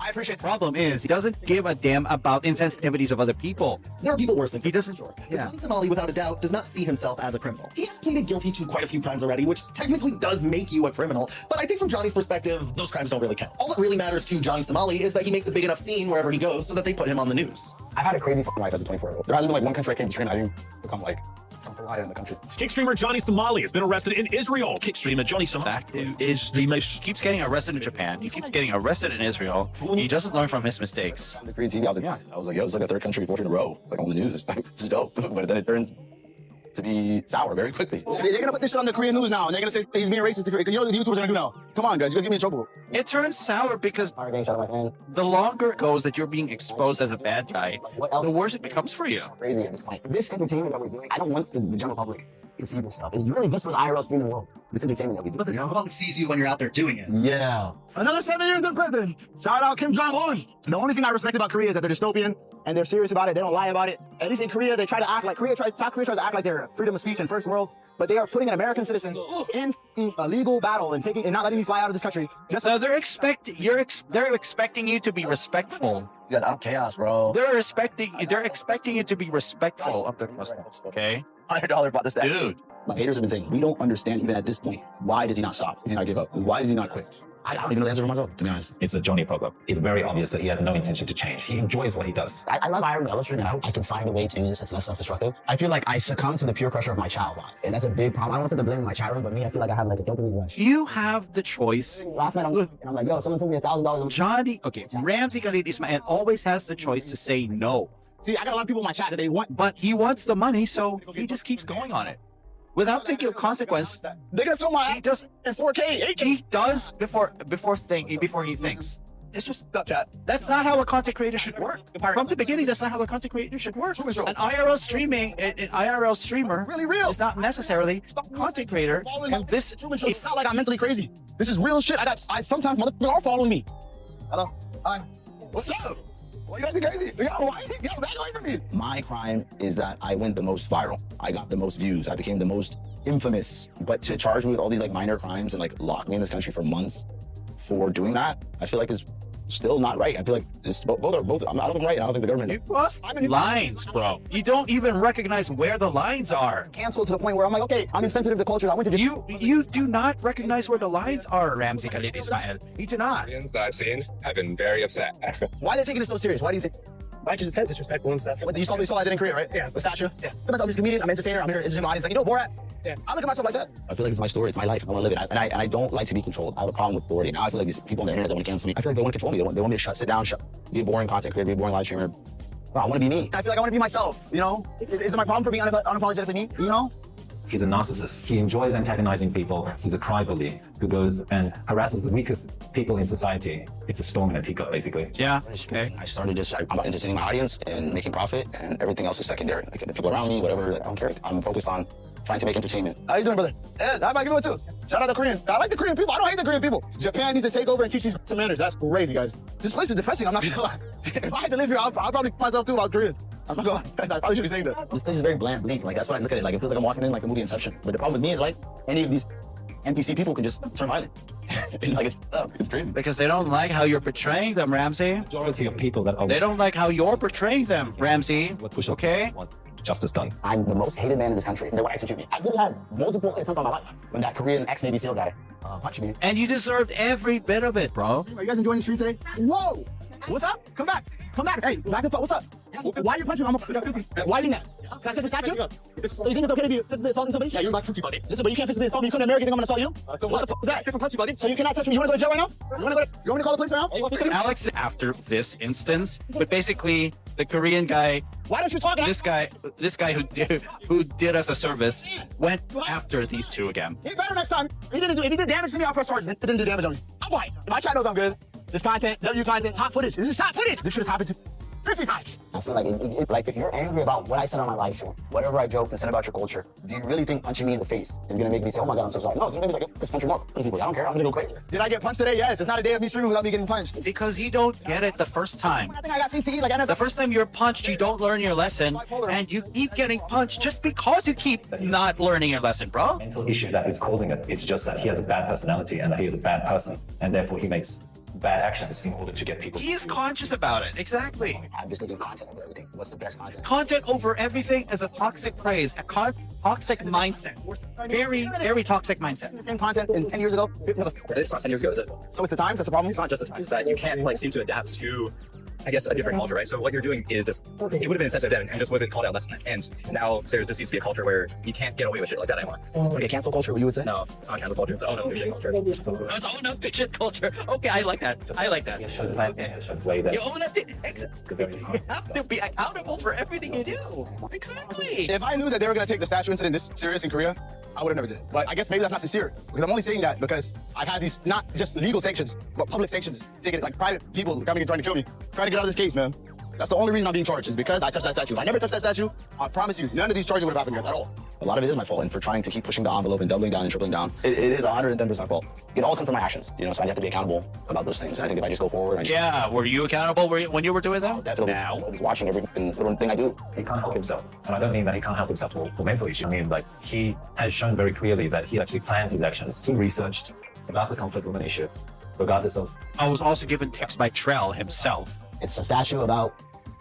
I appreciate the problem is he doesn't give a damn about insensitivities of other people. There are people worse than he doesn't. Sure. Yeah. Johnny Somali, without a doubt, does not see himself as a criminal. He has pleaded guilty to quite a few crimes already, which technically does make you a criminal. But I think from Johnny's perspective, those crimes don't really count. All that really matters to Johnny Somali is that he makes a big enough scene wherever he goes so that they put him on the news. I've had a crazy fucking life as a 24-year-old. There hasn't been like one country I came to train. I didn't become like some pariah in the country. Kick streamer Johnny Somali has been arrested in Israel. Kick streamer Johnny Somali is the most... Keeps getting arrested in Japan. He keeps getting arrested in Israel. He doesn't learn from his mistakes. On the Korean TV, I was like, yeah. I was like, yo, it's like a third country 4 in a row, like on the news. It's dope. But then it turns to be sour very quickly. They're gonna put this shit on the Korean news now, and they're gonna say he's being racist to Korea. You know what the YouTubers are gonna do now? Come on, guys, you guys get me in trouble. It turns sour because the longer it goes that you're being exposed as a bad guy, the worse it becomes for you. Crazy at this point. This entertainment that we're doing, I don't want the general public to see this stuff. It's really just for the IRL streaming world. This entertainment that we do. But the general public sees you when you're out there doing it. Yeah. Another 7 years in prison. Shout out Kim Jong-un. The only thing I respect about Korea is that they're dystopian and they're serious about it. They don't lie about it. At least in Korea, they try to act like South Korea tries to act like they're freedom of speech and first world, but they are putting an American citizen in a legal battle and not letting me fly out of this country. Just so they're expecting you to be respectful. You guys out of chaos, bro. They're expecting you to be respectful of their Muslims. Okay. $100 bought this. Dude. My haters have been saying, we don't understand even at this point, why does he not stop? Does he not give up? Why does he not quit? I don't even know the answer for myself, to be honest. It's a Johnny problem. It's very obvious that he has no intention to change. He enjoys what he does. I love Iron Illustrating, and I hope I can find a way to do this that's less self-destructive. I feel like I succumb to the peer pressure of my child, and that's a big problem. I don't want them to blame my child, but me, I feel like I have like a dopamine rush. You have the choice. Last night, I'm like, yo, someone told me $1,000. Johnny, okay, Ramsey Khalid Ismail always has the choice to say no. See, I got a lot of people in my chat that they want, but he wants the money, so he just keeps going on it. Without thinking of consequence, they're gonna film my he does in 4K, 8K. He does before he thinks. It's just that's not how a content creator should work. From the beginning, that's not how a content creator should work. An IRL streamer really real. is not necessarily a content creator. And this it's not like I'm mentally crazy. This is real shit. I sometimes motherfuckers are following me. Hello. Hi. What's up? Why you guys crazy? Yo, back away from me. My crime is that I went the most viral. I got the most views. I became the most infamous. But to charge me with all these like minor crimes and like lock me in this country for months for doing that, I feel like is still not right. I feel like it's both. I don't think right. I don't think the government. You crossed lines, bro. You don't even recognize where the lines are. Canceled to the point where I'm like, okay, I'm insensitive to culture. I went to you do not recognize where the lines are, Ramsey Khalid Ismail. You do not. That I've seen have been very upset. Why are they taking it so serious? Why do you think? Because it's kind of disrespectful and stuff. You saw I did in Korea, right? Yeah. The statue? Yeah. I'm just a comedian, I'm an entertainer, I'm here to my audience. Like, you know, Borat? Yeah. I look at myself like that. I feel like it's my story, it's my life. I want to live it. And I don't like to be controlled. I have a problem with authority. Now I feel like these people on the internet that want to cancel me, I feel like they want to control me. They want me to sit down, be a boring content creator, be a boring live streamer. Bro, I want to be me. I feel like I want to be myself, you know? Is it my problem for being unapologetically me, you know? He's a narcissist. He enjoys antagonizing people. He's a crybaby who goes and harasses the weakest people in society. It's a storm in a teacup, basically. Yeah. Okay. I started just about entertaining my audience and making profit, and everything else is secondary. Like the people around me, whatever, I don't care. I'm focused on trying to make entertainment. How you doing, brother? Yeah, how about you doing too? Shout out the Koreans. I like the Korean people. I don't hate the Korean people. Japan needs to take over and teach these some manners. That's crazy, guys. This place is depressing. I'm not gonna lie. If I had to live here, I'll probably myself too if I was Korean. I'm not gonna lie. I probably should be saying that. This place is very bland, bleak. Like, that's what I look at it. Like, it feels like I'm walking in like the movie Inception. But the problem with me is like any of these NPC people can just turn violent. Like, it's crazy. Because they don't like how you're portraying them, Ramsey. Majority of people that are... They don't like how you're portraying them, Ramsey. Okay? Justice done. I'm the most hated man in this country. They want to execute me. I literally had multiple attempts on my life when that Korean ex-Navy SEAL guy punched me. And you deserved every bit of it, bro. Are you guys enjoying the street today? Whoa! What's up? Come back. Come back. Hey, back the fuck. What's up? Why are you punching me? Why are you mad? Can I touch the statue? So you think it's okay to be physically assaulting somebody? Yeah, you're my touchy buddy. Listen, but you can't physically assault me. You come to America, you think I'm gonna assault you? What the fuck is that? Different touchy buddy. So you cannot touch me. You wanna go to jail right now? You wanna go to call the police right now? Alex, after this instance, but basically the Korean guy. Why don't you talk? This guy who did us a service went after these two again. He better next time. If he did damage to me, I'll press charges. It didn't do damage on me. I'm fine. My chat knows I'm good. This content, W content, top footage. This is top footage. This shit has happened to 50 times. I feel like if you're angry about what I said on my live show, whatever I joked and said about your culture, do you really think punching me in the face is gonna make me say, oh my God, I'm so sorry? No, it's gonna make me like, let's punch you more. I don't care. I'm gonna go crazy. Did I get punched today? Yes. It's not a day of me streaming without me getting punched. Because you don't get it the first time. I think I got CTE like I never. The first time you're punched, you don't learn your lesson, and you keep getting punched just because you keep not learning your lesson, bro. Mental issue that is causing it. It's just that he has a bad personality and that he is a bad person, and therefore he makes bad actions in order to get people. He is conscious about it. Exactly. I'm just looking content over everything. What's the best content? Content over everything is a toxic phrase, a toxic mindset. Very, very toxic mindset. The same content in 10 years ago. It's not 10 years ago, is it? So it's the times that's the problem. It's not just the times. It's that you can't like seem to adapt to, I guess, a different culture, right? So what you're doing is just, it would have been insensitive then, you just would have been called out less. And now there just needs to be a culture where you can't get away with shit like that anymore. Like a cancel culture, you would say? No, it's not cancel culture. It's own up to shit culture. It's own up to shit culture. Okay, I like that. I like that. You own up to, you have to be accountable for everything you do. Exactly. If I knew that they were going to take the statue incident this serious in Korea, I would have never did it. But I guess maybe that's not sincere. Because I'm only saying that because I've had these, not just legal sanctions, but public sanctions, taking it like private people coming and trying to kill me, trying to get out of this case, man. That's the only reason I'm being charged, is because I touched that statue. If I never touched that statue, I promise you, none of these charges would have happened, guys, at all. A lot of it is my fault, and for trying to keep pushing the envelope and doubling down and tripling down, it is 110% fault. It all comes from my actions, you know, so I have to be accountable about those things. And I think if I just go forward, yeah, were you accountable when you were doing that? Definitely. Now. Watching every little thing I do. He can't help himself. And I don't mean that he can't help himself for mental issues. I mean, like, he has shown very clearly that he actually planned his actions. He researched about the conflict woman issue, regardless of... I was also given tips by Trell himself. It's a statue about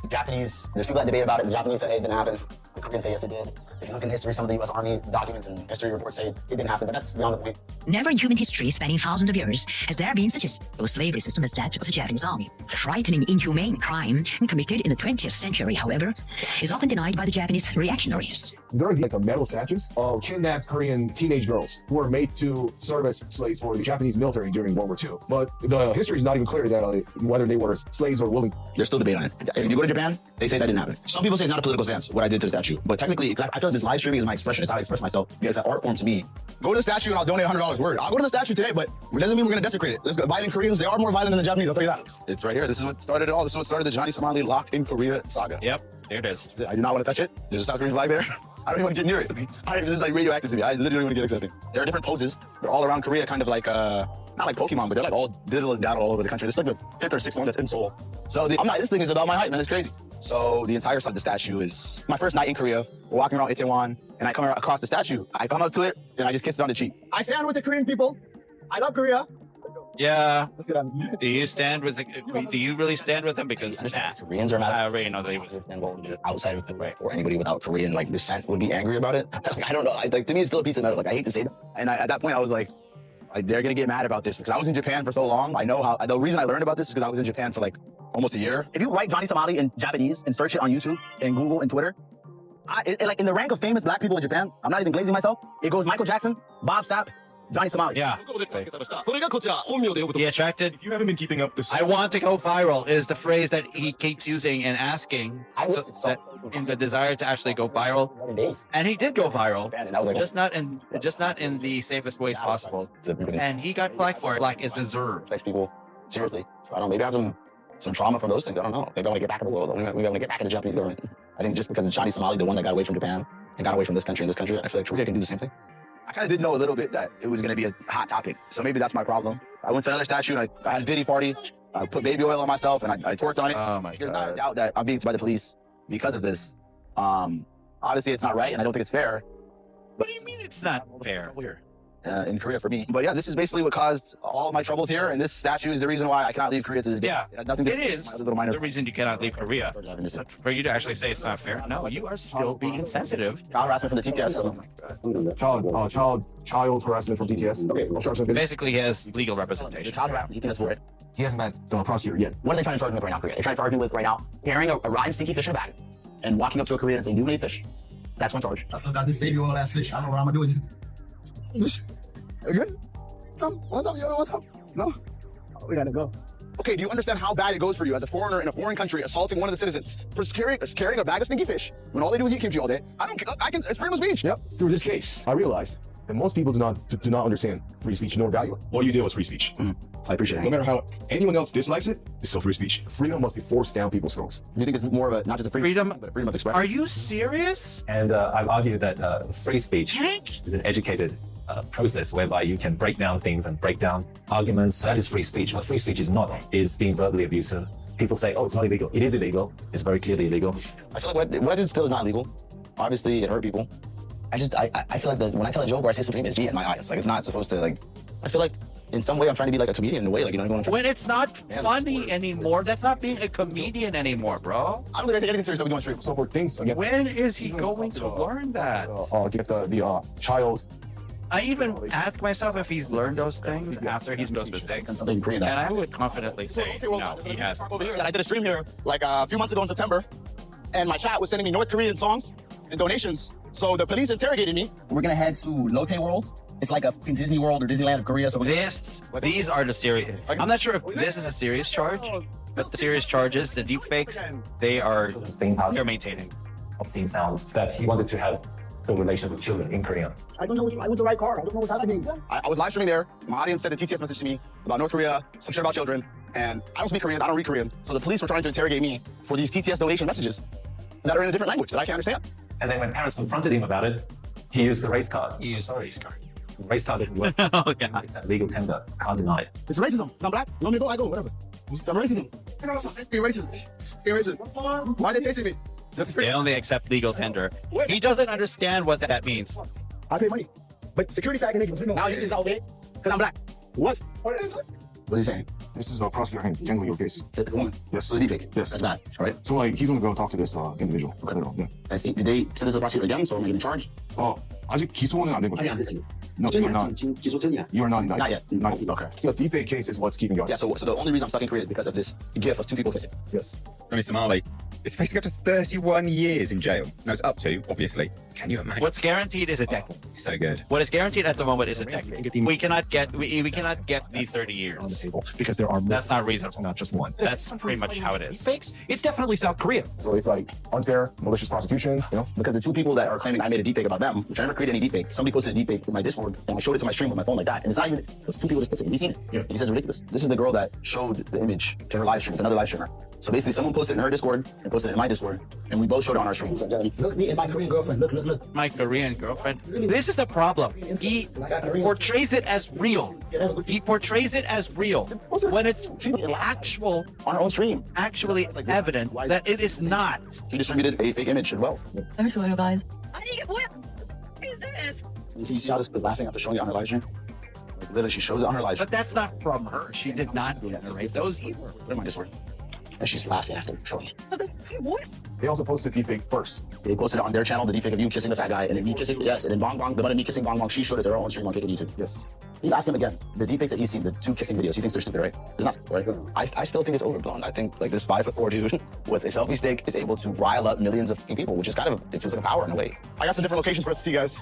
Japanese. There's people that debate about it. The Japanese say it didn't happen. The Koreans say yes, it did. If you look in history, some of the U.S. Army documents and history reports say it didn't happen, but that's beyond the point. Never in human history spanning thousands of years has there been such a slavery system as that of the Japanese army. The frightening, inhumane crime committed in the 20th century, however, is often denied by the Japanese reactionaries. There are like metal statues of kidnapped Korean teenage girls who were made to serve as slaves for the Japanese military during World War II. But the history is not even clear that whether they were slaves or willing. There's still debate on it. If you go to Japan, they say that didn't happen. Some people say it's not a political stance, what I did to the statue. But technically, I feel like this live streaming is my expression. It's how I express myself. It's an art form to me. Go to the statue and I'll donate $100. Word. I'll go to the statue today, but it doesn't mean we're going to desecrate it. Let's go. Violent Koreans, they are more violent than the Japanese, I'll tell you that. It's right here. This is what started it all. This is what started the Johnny Somali locked in Korea saga. Yep, there it is. I do not want to touch it. There's a South Korean flag there. I don't even want to get near it. This is like radioactive to me. I literally don't want to get accepting. There are different poses. They're all around Korea, kind of like, not like Pokemon, but they're like all diddling down all over the country. This is like the 5th or 6th one that's in Seoul. So this thing is about my height, man. It's crazy. So the entire side of the statue is my first night in Korea. We're walking around Itaewon, and I come across the statue. I come up to it, and I just kiss it on the cheek. I stand with the Korean people. I love Korea. Yeah. Do you stand with do you really stand with them? Because Koreans are mad. I already know they was outside of Korea, or anybody without Korean like descent would be angry about it. I don't know. To me, it's still a piece of metal. Like I hate to say that. And at that point, I was like, they're gonna get mad about this because I was in Japan for so long. I know how. The reason I learned about this is because I was in Japan for like almost a year. If you write Johnny Somali in Japanese and search it on YouTube and Google and Twitter, like in the rank of famous black people in Japan, I'm not even glazing myself. It goes Michael Jackson, Bob Sapp, Johnny Somali. Yeah. He attracted. If you haven't been keeping up this, I want to go viral is the phrase that he keeps using and asking that in the desire to actually go viral. And he did go viral, just not in the safest ways possible. And he got flack for it. Flack is deserved. People seriously. So I don't know. Maybe I have some trauma from those things. I don't know. Maybe I want to get back in the world. Maybe I want to get back in the Japanese government. I think just because it's Johnny Somali, the one that got away from Japan and got away from this country and this country, I feel like Korea can do the same thing. I kind of did know a little bit that it was going to be a hot topic. So maybe that's my problem. I went to another statue and I had a Diddy party. I put baby oil on myself and I twerked on it. Oh my There's God. not a doubt that I'm being by the police because of this. Obviously, it's not right and I don't think it's fair. What do you mean it's not fair? In Korea for me. But yeah, this is basically what caused all my troubles here. And this statue is the reason why I cannot leave Korea to this day. Yeah, it has nothing to it is the reason you cannot leave Korea. For you to actually say it's not fair. No, you are still being insensitive. Child harassment from the TTS. Child harassment from TTS. Okay, Basically, he has legal representation. Child harassment, he thinks that's for it. He hasn't met the prosecutor yet. What are they trying to charge him with right now, Korea? They're trying to charge him with right now carrying a rotten, stinky fish in a bag and walking up to a Korean and saying, "Do you eat fish?" That's one charge. I still got this baby oil ass fish. I don't know what I'm gonna do with it. Fish. You good? What's up, yo? What's up? No? Oh, we gotta go. Okay, do you understand how bad it goes for you as a foreigner in a foreign country assaulting one of the citizens for carrying a bag of stinky fish when all they do is eat kimchi all day? It's freedom of speech. Yep. Through this case, I realized that most people do not understand free speech nor value it. All you did was free speech. I appreciate it. No matter how anyone else dislikes it, it's still free speech. Freedom must be forced down people's throats. You think it's more of a, not just a freedom, but a freedom of expression? Are you serious? And I've argued that free speech is an educated process whereby you can break down things and break down arguments. That is free speech. What free speech is not is being verbally abusive. People say, oh, it's not illegal. It is illegal. It's very clearly illegal. I feel like what I did still is not illegal. Obviously, it hurt people. I feel like when I tell a joke or I say something, it's G in my eyes. Like, it's not supposed to, like, I feel like in some way I'm trying to be like a comedian in a way. Like, you know, when it's not funny anymore, that's not being a comedian anymore, bro. I don't think I take anything serious that we do on stream. So for things against, when is he going to learn that? Get the child. I even ask myself if he's learned those things after he's made those mistakes. And I would confidently say, no, he hasn't. I did a stream here like a few months ago in September, and my chat was sending me North Korean songs and donations. So the police interrogated me. We're gonna head to Lotte World. It's like a Disney World or Disneyland of Korea. So these are the serious. I'm not sure if this is a serious charge, but the serious charges, the deepfakes, they're maintaining. Obscene sounds that he wanted to have the relations with children in Korea. I don't know. I went to the right car. I don't know what's happening. I was live streaming there. My audience sent a TTS message to me about North Korea, some shit about children, and I don't speak Korean. I don't read Korean. So the police were trying to interrogate me for these TTS donation messages that are in a different language that I can't understand. And then when parents confronted him about it, he used the race card. He used the race card. The race card didn't work. Oh, God. It's a legal tender. Can't deny it. It's racism. I'm black. You want me to go? I go. Whatever. It's racism. Racism. Why are they chasing me? They only accept legal tender. He doesn't understand what that means. I pay money, but security flag can make it. Now you think okay? Because I'm black. What? What is he saying? This is a prosecutor handling your case. Yes. So the deepfake. Yes. That's bad, right? So like he's gonna go talk to this individual. Okay. Yeah. Did they send this to the prosecutor again? So am I getting charged? 아직 기소는 안 된 거죠? No, you're not. You're not. Not yet. Not yet. Okay. The deepfake case is what's keeping you. Yeah. So the only reason I'm stuck in Korea is because of this gif of two people kissing. Yes. Johnny Somali is facing up to 31 years in jail. No, it's up to, obviously. Can you imagine? What's guaranteed is a decade. So good. What is guaranteed at the moment is a decade. We cannot get the 30 years on the table because there are more. That's not reasonable. Not just one. That's pretty much how it is. Fakes. It's definitely South Korea. So it's like unfair, malicious prosecution. You know, because the two people that are claiming I made a deepfake about them, which I never created any deepfake. Somebody posted a deepfake in my Discord, and I showed it to my stream with my phone like that, and it's not even. Those two people just kissing. Have you seen it? Yeah. He says it's ridiculous. This is the girl that showed the image to her live stream. It's another live streamer. So basically, someone posted it in her Discord and posted it in my Discord, and we both showed it on our streams. Look me and my Korean girlfriend. Look. My Korean girlfriend. This is the problem. He portrays it as real. He portrays it as real when it's actual on her own stream. Actually evident that it is not. She distributed a fake image as well. Let me show you guys. What is this? You see how this is laughing after showing it on her live stream? Like, literally, she shows it on her live stream. But that's not from her. She did not generate those either. Put it in my Discord. And she's laughing after showing it. What? They also posted deepfake first. They posted it on their channel, the deepfake of you kissing the fat guy, and then me kissing, yes, and then Bong Bong, the one of me kissing Bong Bong, she showed it to her own stream on YouTube. Yes. You ask him again, the deepfakes that he's seen, the two kissing videos, he thinks they're stupid, right? It's not, right? I still think it's overblown. I think like this 5'4" dude with a selfie stick is able to rile up millions of people, which is kind of, it feels like a power in a way. I got some different locations for us to see, guys.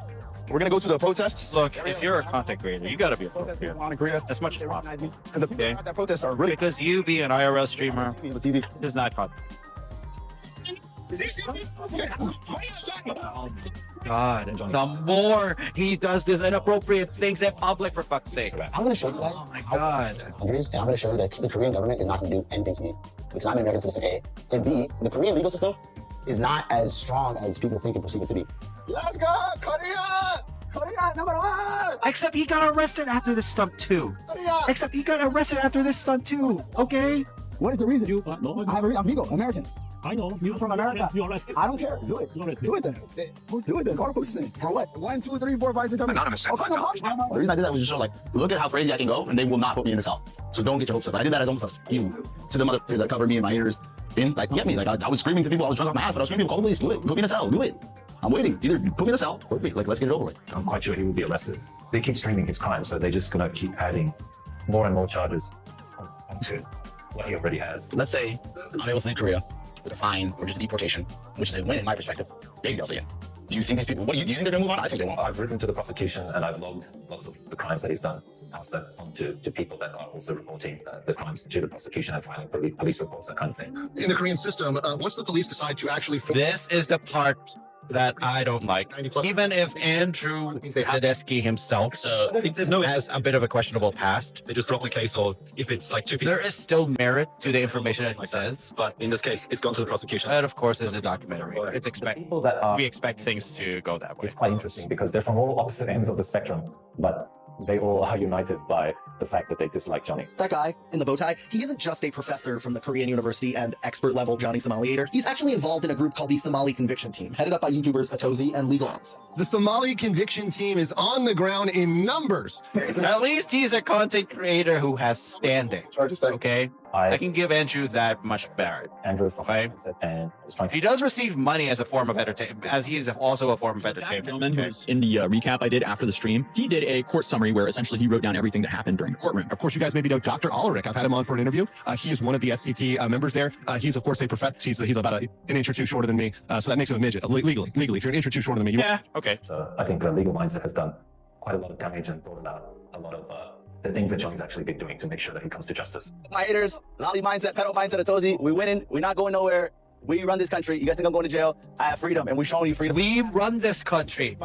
We're gonna go to the protest. Look, if you're a content creator, you gotta be a protest as much as possible. Okay? That protests are really because you being an IRL streamer is not content. Oh God, the more he does this inappropriate things in public, for fuck's sake. I'm gonna show you guys. Oh my God. And I'm gonna show you that the Korean government is not gonna do anything to me because I'm an American citizen, A. And B, the Korean legal system is not as strong as people think and perceive it to be. Let's go, Korea! Korea, number one! Except he got arrested after this stunt too. Except he got arrested after this stunt too. Okay. What is the reason? I'm legal, American. I know. You're from America. You're arrested. I don't care. Do it. Do it then. Do it then. Go to police then. For what? 1, 2, 3, 4, 5, 6, 7. Anonymous. The reason I did that was just show like, look at how crazy I can go, and they will not put me in the cell. So don't get your hopes up. But I did that as almost a to the motherfuckers that covered me in my ears. Like, get me. Like, I was screaming to people. I was drunk off my ass, but I was screaming, call the police. Do it. Put me in the cell. Do it. I'm waiting. Either put me in the cell or wait. Like, let's get it over with. I'm quite sure he will be arrested. They keep streaming his crime, so they're just gonna keep adding more and more charges on to what he already has. Let's say I'm able to leave Korea with a fine or just deportation, which is a win in my perspective. Big deal to you. Do you think these people, do you think they're going to move on? I think they won't. I've written to the prosecution and I've logged lots of the crimes that he's done, passed that on to people that are also reporting the crimes to the prosecution and filing police reports, that kind of thing. In the Korean system, once the police decide to actually... This is the part that I don't like. Even if Andrew Tedeschi himself has a bit of a questionable past, They just drop the case, or if it's like two people. there is still merit to the information that he says, but In this case, it's gone to the prosecution. that, of course, is a documentary. It's People that are, we expect things to go that way. it's quite interesting because they're from all opposite ends of the spectrum, but they all are united by the fact that they dislike Johnny. That guy in the bow tie, he isn't just a professor from the Korean University and expert-level Johnny Somaliator. He's actually involved in a group called the Somali Conviction Team, headed up by YouTubers Atozi and Legal Ones. The Somali Conviction Team is on the ground in numbers. At least he's a content creator who has standing. Okay? I can give Andrew that much merit. Andrew, okay? And was trying to... He does receive money as a form of entertainment, as he's also a form of entertainment. Gentleman who's in the recap I did after the stream, he did a court summary where essentially he wrote down everything that happened during the courtroom. Of course, you guys maybe know Dr. Ulrich. I've had him on for an interview. He is one of the SCT members there. He's, of course, a professor. He's about an inch or two shorter than me, so that makes him a midget. Legally, if you're an inch or two shorter than me, yeah, okay. So I think Legal Mindset has done quite a lot of damage and brought about a lot of the things that Johnny's actually been doing to make sure that he comes to justice. My haters, Lolly Mindset, Pedal Mindset, Atozi, we winning. We're not going nowhere. We run this country. You guys think I'm going to jail? I have freedom, and we're showing you freedom. We run this country.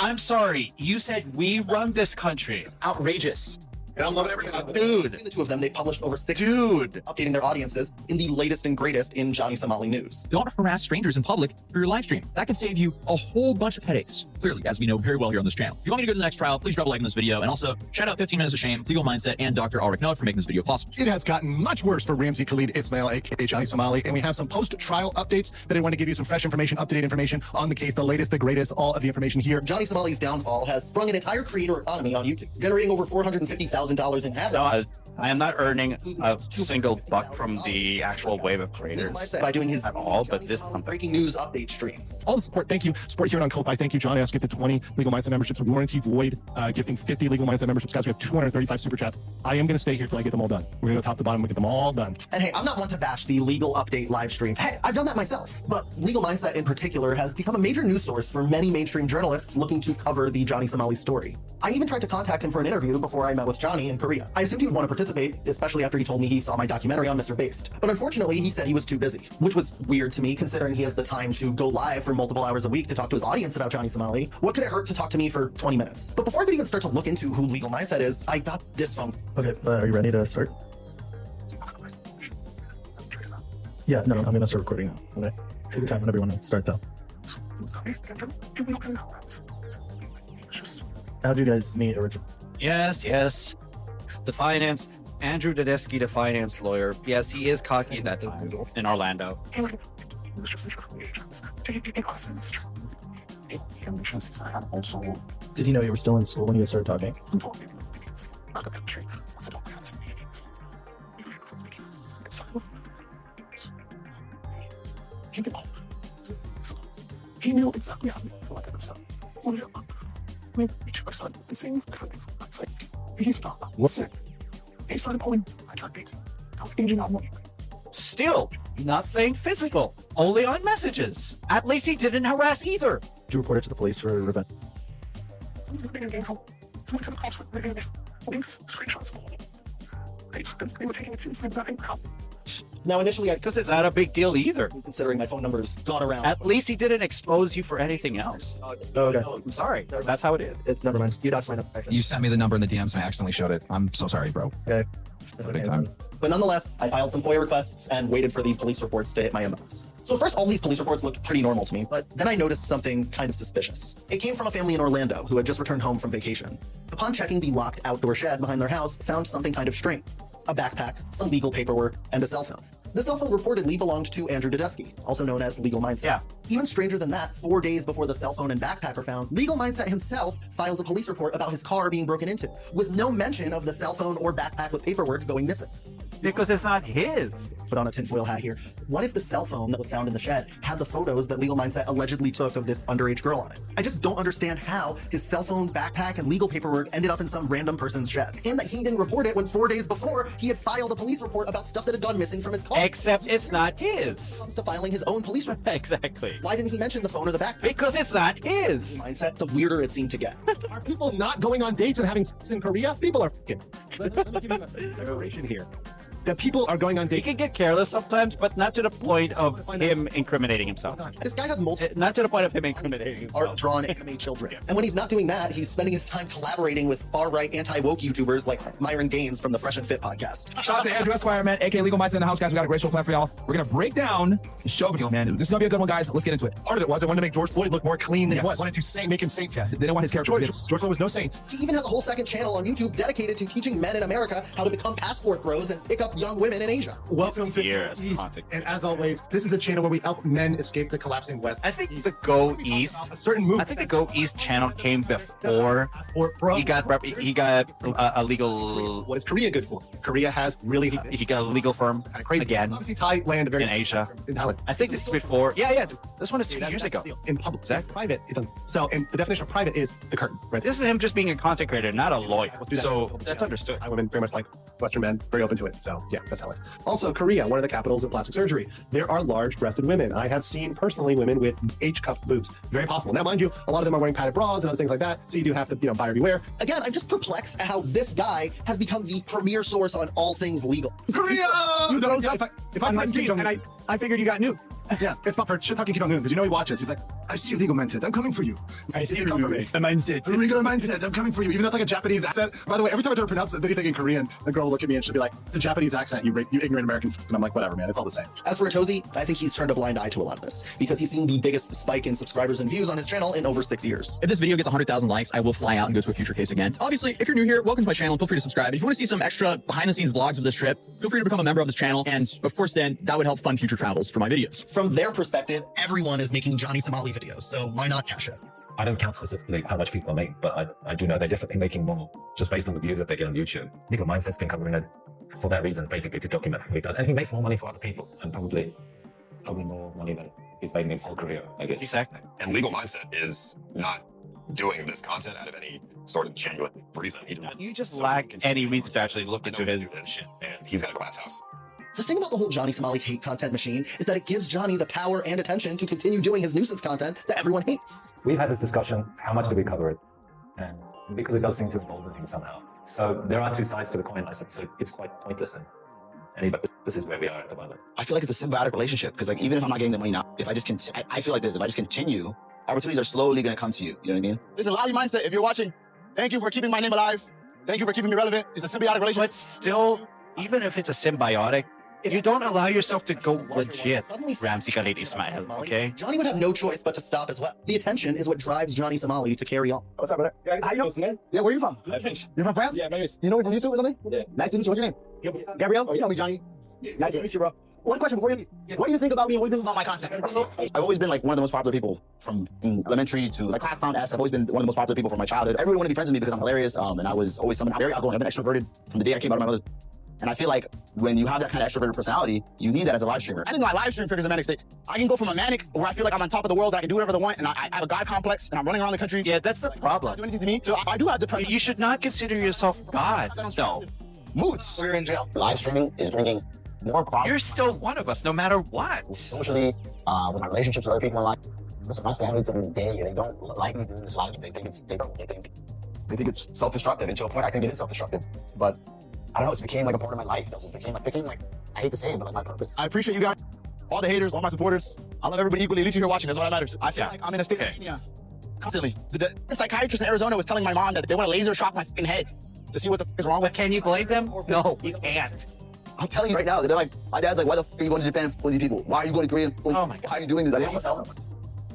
I'm sorry. You said we run this country. It's outrageous. And I'm loving everything. Dude. Between the two of them, they published over 6 updating their audiences in the latest and greatest in Johnny Somali news. Don't harass strangers in public for your live stream. That can save you a whole bunch of headaches. Clearly, as we know very well here on this channel. If you want me to go to the next trial, please drop a like on this video. And also, shout out 15 Minutes of Shame, Legal Mindset, and Dr. Ulrich Noah for making this video possible. It has gotten much worse for Ramsey Khalid Ismail, aka Johnny Somali, and we have some post-trial updates that I want to give you some fresh information, up-to-date information on the case, the latest, the greatest, all of the information here. Johnny Somali's downfall has sprung an entire creator economy on YouTube, generating over $450,000 in ad revenue. I am not earning a single buck from the actual wave of creators by doing his at all, but this is something. Breaking news update streams. All the support, thank you. Support here on Ko-Fi, thank you. Johnny has gifted 20 Legal Mindset memberships. Warranty Void gifting 50 Legal Mindset memberships. Guys, we have 235 super chats. I am going to stay here till I get them all done. We're going to go top to bottom and get them all done. And hey, I'm not one to bash the Legal Update live stream. Hey, I've done that myself. But Legal Mindset in particular has become a major news source for many mainstream journalists looking to cover the Johnny Somali story. I even tried to contact him for an interview before I met with Johnny in Korea. I assumed he would want to participate, especially after he told me he saw my documentary on Mr. Based. But unfortunately, he said he was too busy, which was weird to me considering he has the time to go live for multiple hours a week to talk to his audience about Johnny Somali. What could it hurt to talk to me for 20 minutes? But before I could even start to look into who Legal Mindset is, I got this phone. Okay, are you ready to start? Yeah, no, I'm gonna start recording now. Okay, take your time whenever you want to start though. How'd you guys meet originally? Yes. The finance, Andrew Tedeschi, the finance lawyer. Yes, he is cocky at that time in Orlando. Did he know you were still in school when you guys started talking? He knew exactly how to feel like himself. We each of started seeing different things. Like, he's not sick. He started pulling my heartbeat. I was gauging on what. Still, nothing physical. Only on messages. At least he didn't harass either. Did you report it to the police for revenge? He was living in Gainesville. He went to the cops with links, screenshots. They were taking it seriously, but nothing happened. Now, initially, because it's not a big deal either. Considering my phone number's gone around. At least he didn't expose you for anything else. Okay. I'm sorry. That's how it is. Never mind. You got my number. You sent me the number in the DMs and I accidentally showed it. I'm so sorry, bro. Okay. Big time. But nonetheless, I filed some FOIA requests and waited for the police reports to hit my inbox. So at first, all these police reports looked pretty normal to me, but then I noticed something kind of suspicious. It came from a family in Orlando who had just returned home from vacation. Upon checking the locked outdoor shed behind their house, found something kind of strange. A backpack, some legal paperwork, and a cell phone. The cell phone reportedly belonged to Andrew Tedeschi, also known as Legal Mindset. Yeah. Even stranger than that, 4 days before the cell phone and backpack are found, Legal Mindset himself files a police report about his car being broken into, with no mention of the cell phone or backpack with paperwork going missing. Because it's not his. Put on a tinfoil hat here. What if the cell phone that was found in the shed had the photos that Legal Mindset allegedly took of this underage girl on it? I just don't understand how his cell phone, backpack, and legal paperwork ended up in some random person's shed. And that he didn't report it when 4 days before he had filed a police report about stuff that had gone missing from his car. Except it's not his. Comes to filing his own police report. Exactly. Why didn't he mention the phone or the backpack? Because it's not his. Mindset, the weirder it seemed to get. Are people not going on dates and having sex in Korea? People are fucking. Let me give you a declaration here. That people are going on dates. He can get careless sometimes, but not to the point of him incriminating himself. This guy has multiple. Not to the point of him incriminating himself. Art-drawn anime children. And when he's not doing that, he's spending his time collaborating with far-right anti-woke YouTubers like Myron Gaines from the Fresh and Fit podcast. Shout out to Andrew Esquire, man, aka Legal Mindset in the house, guys. We got a great show planned for y'all. We're gonna break down the show video, man. This is gonna be a good one, guys. Let's get into it. Part of it was I wanted to make George Floyd look more clean than he was. I wanted to make him saint. Yeah, they didn't want his character. George Floyd was no saint. He even has a whole second channel on YouTube dedicated to teaching men in America how to become passport bros and pick up young women in Asia. Welcome to East. And as always, this is a channel where we help men escape the collapsing West. I think the Go East. A certain move. I think the Go East channel came before he got a legal. What is Korea good for? Korea has really. He got a legal firm crazy. again. Obviously, Thailand very in Asia. In Thailand. I think this is before. Yeah. This one is 2 years ago. In public, exactly. Private. It doesn't. So, and the definition of private is the curtain. Right. This is him just being a content creator, not a lawyer. So that's understood. Thai women very much like Western men, very open to it. So yeah, that's how it. Also, Korea, one of the capitals of plastic surgery. There are large-breasted women. I have seen personally women with H-cup boobs. Very possible. Now, mind you, a lot of them are wearing padded bras and other things like that. So you do have to, buyer beware. Again, I'm just perplexed at how this guy has become the premier source on all things legal. Korea! If I find Kim Jong-un, and I figured you got nuked. Yeah, it's not for shit talking Kim Jong-un because he watches. He's like, I see your legal mindset. I'm coming for you. I see your mindset. Regular mindset. I'm coming for you. Even though it's like a Japanese accent. By the way, every time I try to pronounce anything in Korean, the girl will look at me and she'll be like, it's a Japanese accent, you ignorant American. And I'm like, whatever, man. It's all the same. As for Atozy, I think he's turned a blind eye to a lot of this because he's seen the biggest spike in subscribers and views on his channel in over 6 years. If this video gets 100,000 likes, I will fly out and go to a future case again. Obviously, if you're new here, welcome to my channel. Feel free to subscribe. If you want to see some extra behind-the-scenes vlogs of this trip, feel free to become a member of this channel. And of course, then that would help fund future travels for my videos. From their perspective, everyone is making Johnny Somali videos, so why not cash it? I don't count specifically how much people are making, but I do know they're definitely making more just based on the views that they get on YouTube. Legal Mindset's been covering it for that reason, basically to document what he does. And he makes more money for other people, and probably more money than he's made in his whole career, I guess. Exactly. And Legal Mindset is not doing this content out of any sort of genuine reason. You just lack any reason to actually look into his shit. And he's got a glass house. The thing about the whole Johnny Somali hate content machine is that it gives Johnny the power and attention to continue doing his nuisance content that everyone hates. We've had this discussion, how much do we cover it? And because it does seem to involve him somehow. So there are two sides to the coin, so it's quite pointless. But this is where we are at the moment. I feel like it's a symbiotic relationship because even if I'm not getting the money now, if I just I feel like this, if I just continue, opportunities are slowly going to come to you. You know what I mean? Listen, Lottie Mindset, if you're watching, thank you for keeping my name alive. Thank you for keeping me relevant. It's a symbiotic relationship. But still, even if it's a symbiotic, if you don't allow yourself to go legit, Ramsey Khalid Ismail, okay? Johnny would have no choice but to stop as well. The attention is what drives Johnny Somali to carry on. What's up, brother? How you doing? Yeah, where are you from? You're from France? Yeah, maybe. You know me from YouTube or something? Yeah. Nice to meet you. What's your name? Gabrielle? Oh, you know me, Johnny. Nice to meet you, bro. One question before you leave. What do you think about me and what do you think about my content? I've always been one of the most popular people from elementary to class clown S. I've always been one of the most popular people from my childhood. Everyone wanted to be friends with me because I'm hilarious. And I was always someone very outgoing. I've been extroverted from the day I came out of my mother. And I feel like when you have that kind of extroverted personality, you need that as a live streamer. I think my live stream triggers a manic state. I can go from a manic where I feel like I'm on top of the world, that I can do whatever I want, and I have a God complex, and I'm running around the country. Yeah, that's the problem. Do anything to me. So I do have depression. You should not consider yourself God. No. Moods. We're in jail. Live streaming is bringing more problems. You're still one of us, no matter what. Socially, with my relationships with other people in life. Listen, my family to this day, they don't like me doing this live. They think it's self-destructive. And to a point, I think it is self-destructive. But I don't know, it's became like a part of my life. It just became I hate to say it, but my purpose. I appreciate you guys, all the haters, all my supporters. I love everybody equally. At least you're here watching. That's all that matters. I feel like I'm in a state of mania constantly. The psychiatrist in Arizona was telling my mom that they want to laser shock my fucking head to see what the f is wrong with. But can you blame them? No, you can't. I'm telling you right now, they're like, my dad's like, why the f are you going to Japan with these people? Why are you going to Korea? Oh my God. Why are you doing this? I didn't tell them.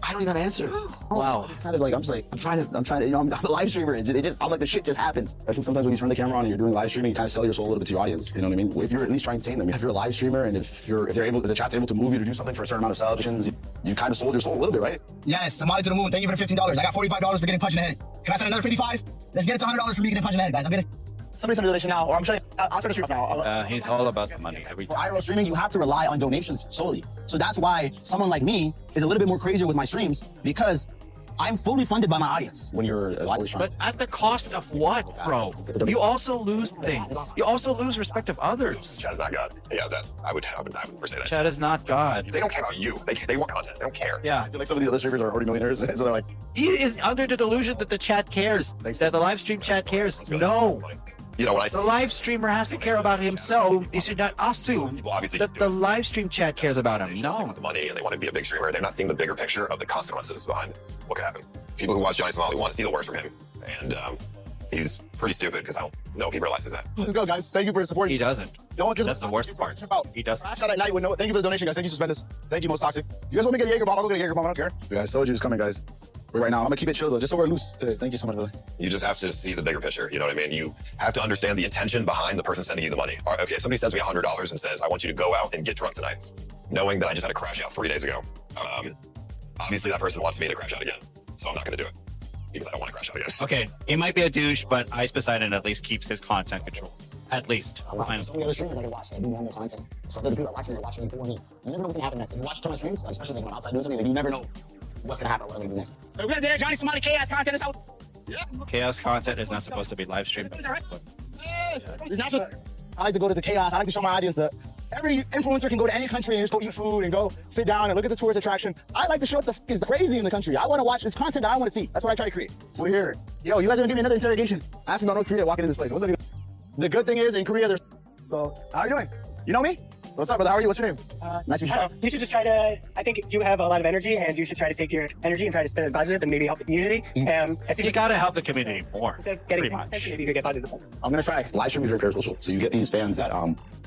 I don't even have an answer. Wow. It's kind of like, I'm trying to, I'm a live streamer. I'm like, the shit just happens. I think sometimes when you turn the camera on and you're doing live streaming, you kind of sell your soul a little bit to your audience. You know what I mean? If you're at least trying to entertain them, if you're a live streamer and if the chat's able to move you to do something for a certain amount of subscriptions, you kind of sold your soul a little bit, right? Yes, Somali to the moon. Thank you for the $15. I got $45 for getting punched in the head. Can I send another $55? Let's get it to $100 for me getting punched in the head, guys. I'm gonna Somebody send me a donation now, or I'm trying. I'll start a stream up now. He's all about the money. Every For time. IRL streaming, you have to rely on donations solely. So that's why someone like me is a little bit more crazier with my streams, because I'm fully funded by my audience. When you're a live stream. But at the cost of what, bro? You also lose things. You also lose respect of others. Chad is not God. Yeah, I would say that. Chad is not God. They don't care about you. They want content. They don't care. Yeah. I feel like some of these other streamers are already millionaires, so they're like, He is under the delusion that the chat cares. That the live stream chat cares. No. You know, when I The live streamer has to care about himself. He should not assume obviously that the live stream chat cares about him. No. the money and they want to be a big streamer, they're not seeing the bigger picture of the consequences behind what could happen. People who watch Johnny Somali want to see the worst from him, and he's pretty stupid because I don't know if he realizes that. let's go, guys. Thank you for the support. He doesn't. No one cares. That's the worst part. He doesn't. Crash out at night with no. Thank you for the donation, guys. Thank you, Suspendus. Thank you, Most Toxic. You guys want me to get a Jaeger bomb? I'll go get a Jaeger bomb. I don't care. Guys, Soju is coming, guys. We're right now. I'm gonna keep it chill though, just so we're loose today. Thank you so much, brother. You just have to see the bigger picture. You know what I mean? You have to understand the intention behind the person sending you the money. All right, okay, somebody sends me $100 and says, I want you to go out and get drunk tonight, knowing that I just had a crash out 3 days ago. Obviously, that person wants me to crash out again, so I'm not going to do it because I don't want to crash out again. Okay, he might be a douche, but Ice Poseidon at least keeps his content control. At least. So many other streamers I can watch, they do normal content. So if the people are watching, they're watching for me. You never know what's gonna happen next. If you watch too much streams, especially like when I'm outside doing something, like you never know what's gonna happen, what I'm gonna do next. We're gonna do Johnny Somali chaos content is out. Yeah. Chaos content is not supposed to be live streamed. It's not just, I like to go to the chaos. I like to show my audience that every influencer can go to any country and just go eat food and go sit down and look at the tourist attraction. I like to show what the is crazy in the country. I want to watch this content that I want to see. That's what I try to create. We're here. Yo, you guys are gonna give me another interrogation. Asking about North Korea walking in this place. What's up? The good thing is in Korea, there's. So, how are you doing? You know me? What's up, brother? How are you? What's your name? Nice to meet you. You should just try to, I think you have a lot of energy and you should try to take your energy and try to spend it as positive and maybe help the community. You gotta help the community more. Instead of getting content, maybe you could get positive. I'm gonna try live streaming very parasocial. So you get these fans that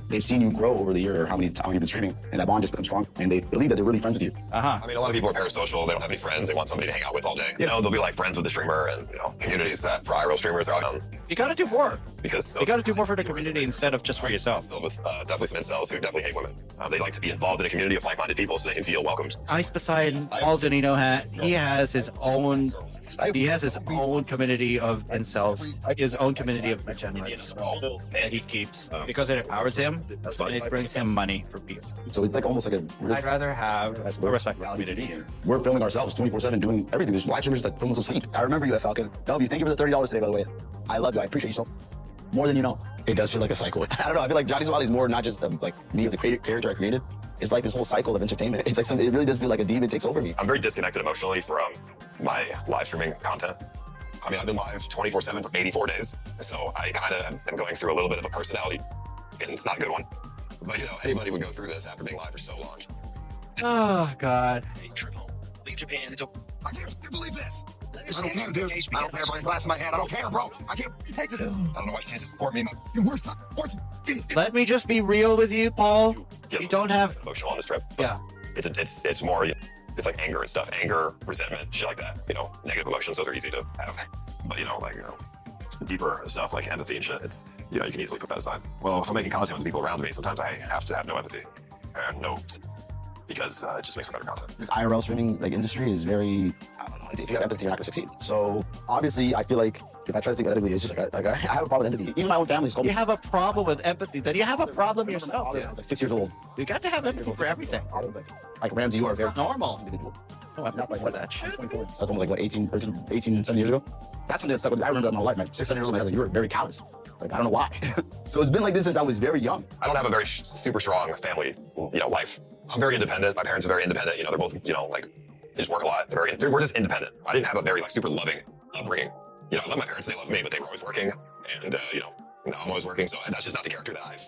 they've seen you grow over the year or how many times you've been streaming, and that bond just becomes strong, and they believe that they're really friends with you. I mean, a lot of people are parasocial. They don't have any friends. They want somebody to hang out with all day. You know, they'll be like friends with the streamer, and you know, communities that for IRL streamers are. You gotta do more. Because you gotta do more for the community instead of just for yourself. With definitely some incels who definitely hate women. They like to be involved in a community of like-minded people so they can feel welcomed. Ice Poseidon, Paul Janino he has his own. He has his own community of incels, his own community of degenerates that he keeps because it empowers him and it brings him money for peace. So it's like almost like a. I'd rather have a respectful community here. We're filming ourselves 24/7, doing everything. There's live streamers that film us asleep. I remember you at Falcon. W, thank you for the $30 today, by the way. I love you. I appreciate you so more than you know. It does feel like a cycle. I don't know. I feel like Johnny Somali is more not just like me of the character I created. It's like this whole cycle of entertainment. It's like it really does feel like a demon takes over me. I'm very disconnected emotionally from my live streaming content. I mean, I've been live 24/7 for 84 days, so I kind of am going through a little bit of a personality, and it's not a good one. But you know, anybody would go through this after being live for so long. Oh God. Leave Japan. It's okay. I can't believe this. I don't care, dude. I don't care. My glass in my hand. I don't care, bro. I can't take this. I don't know why you can't support me. You're worse. Let me just be real with you, Paul. You don't have emotional on this trip. Yeah. It's more. It's like anger and stuff. Anger, resentment, shit like that. You know, negative emotions. Those are easy to have. But you know, like deeper stuff like empathy and shit. It's you can easily put that aside. Well, if I'm making content with the people around me, sometimes I have to have no empathy and no. Because it just makes for better content. This IRL streaming industry is very, I don't know, if you have empathy, you're not gonna succeed. So obviously, I feel like if I try to think ethically, it's just like I have a problem with empathy. Even my own family's told me. You have a problem with empathy, then you have a problem yourself. I was like 6 years old. You got to have empathy for everything. Like Ramsey, you are very normal. No, I'm not like for that shit. So that's almost like what 18, 7 years ago. That's something that stuck with me. I remember that my whole life. Man, 6, 7 years old, I was like, you were very callous. Like I don't know why. So it's been like this since I was very young. I don't have a very super strong family, life. I'm very independent. My parents are very independent. You know, they're both, like, they just work a lot. We're just independent. I didn't have a very, super loving upbringing. You know, I love my parents. They love me, but they were always working. And, now I'm always working. So that's just not the character that I've,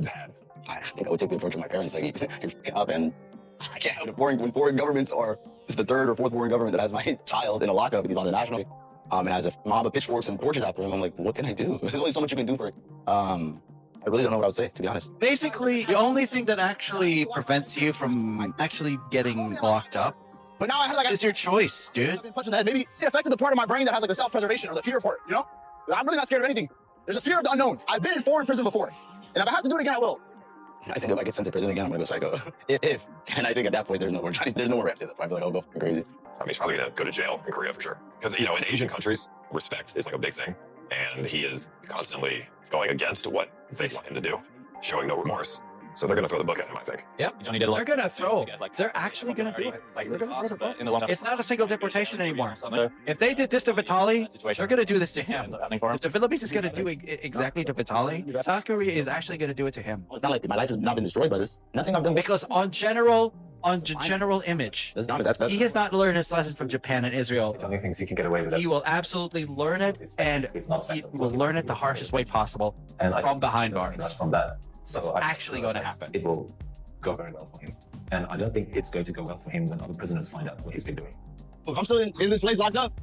had. I think I would take the approach of my parents. Like, you're up and I can't have when foreign governments are, this is the third or fourth foreign government that has my child in a lockup and he's on the national. And has a mob of pitchforks and torches after him. I'm like, what can I do? There's only so much you can do for it. I really don't know what I would say, to be honest. Basically, the only thing that actually prevents you from actually getting locked up but now I have like is your choice, dude. I've been punched in the head. Maybe it affected the part of my brain that has like the self-preservation or the fear part, I'm really not scared of anything. There's a fear of the unknown. I've been in foreign prison before. And if I have to do it again, I will. I think if I get sent to prison again, I'm gonna go psycho. And I think at that point, there's no more Ramsey. I'd be like, I'll go fucking crazy. I mean, he's probably gonna go to jail in Korea for sure. Because, in Asian countries, respect is like a big thing. and he is constantly going against what they want him to do, showing no remorse. So they're going to throw the book at him, I think. Yep. Johnny did a lot. They're going to throw. They're actually going to do it. Like, They're going to throw the book. in the long It's not a single deportation anymore. If they did this to Vitali, they're going to do this to him. If the Philippines is going to do exactly to Vitali, South Korea is actually going to do it to him. It's not like my life has not been destroyed by this. Nothing I've done. Because on general image, that's he has not learned his lesson from Japan and Israel. Johnny thinks he can get away with it. He will absolutely learn it, and he will learn it the harshest way possible from behind bars. That's from that. So it's actually going to happen. It will go very well for him. And I don't think it's going to go well for him when other prisoners find out what he's been doing. If I'm still in this place locked up,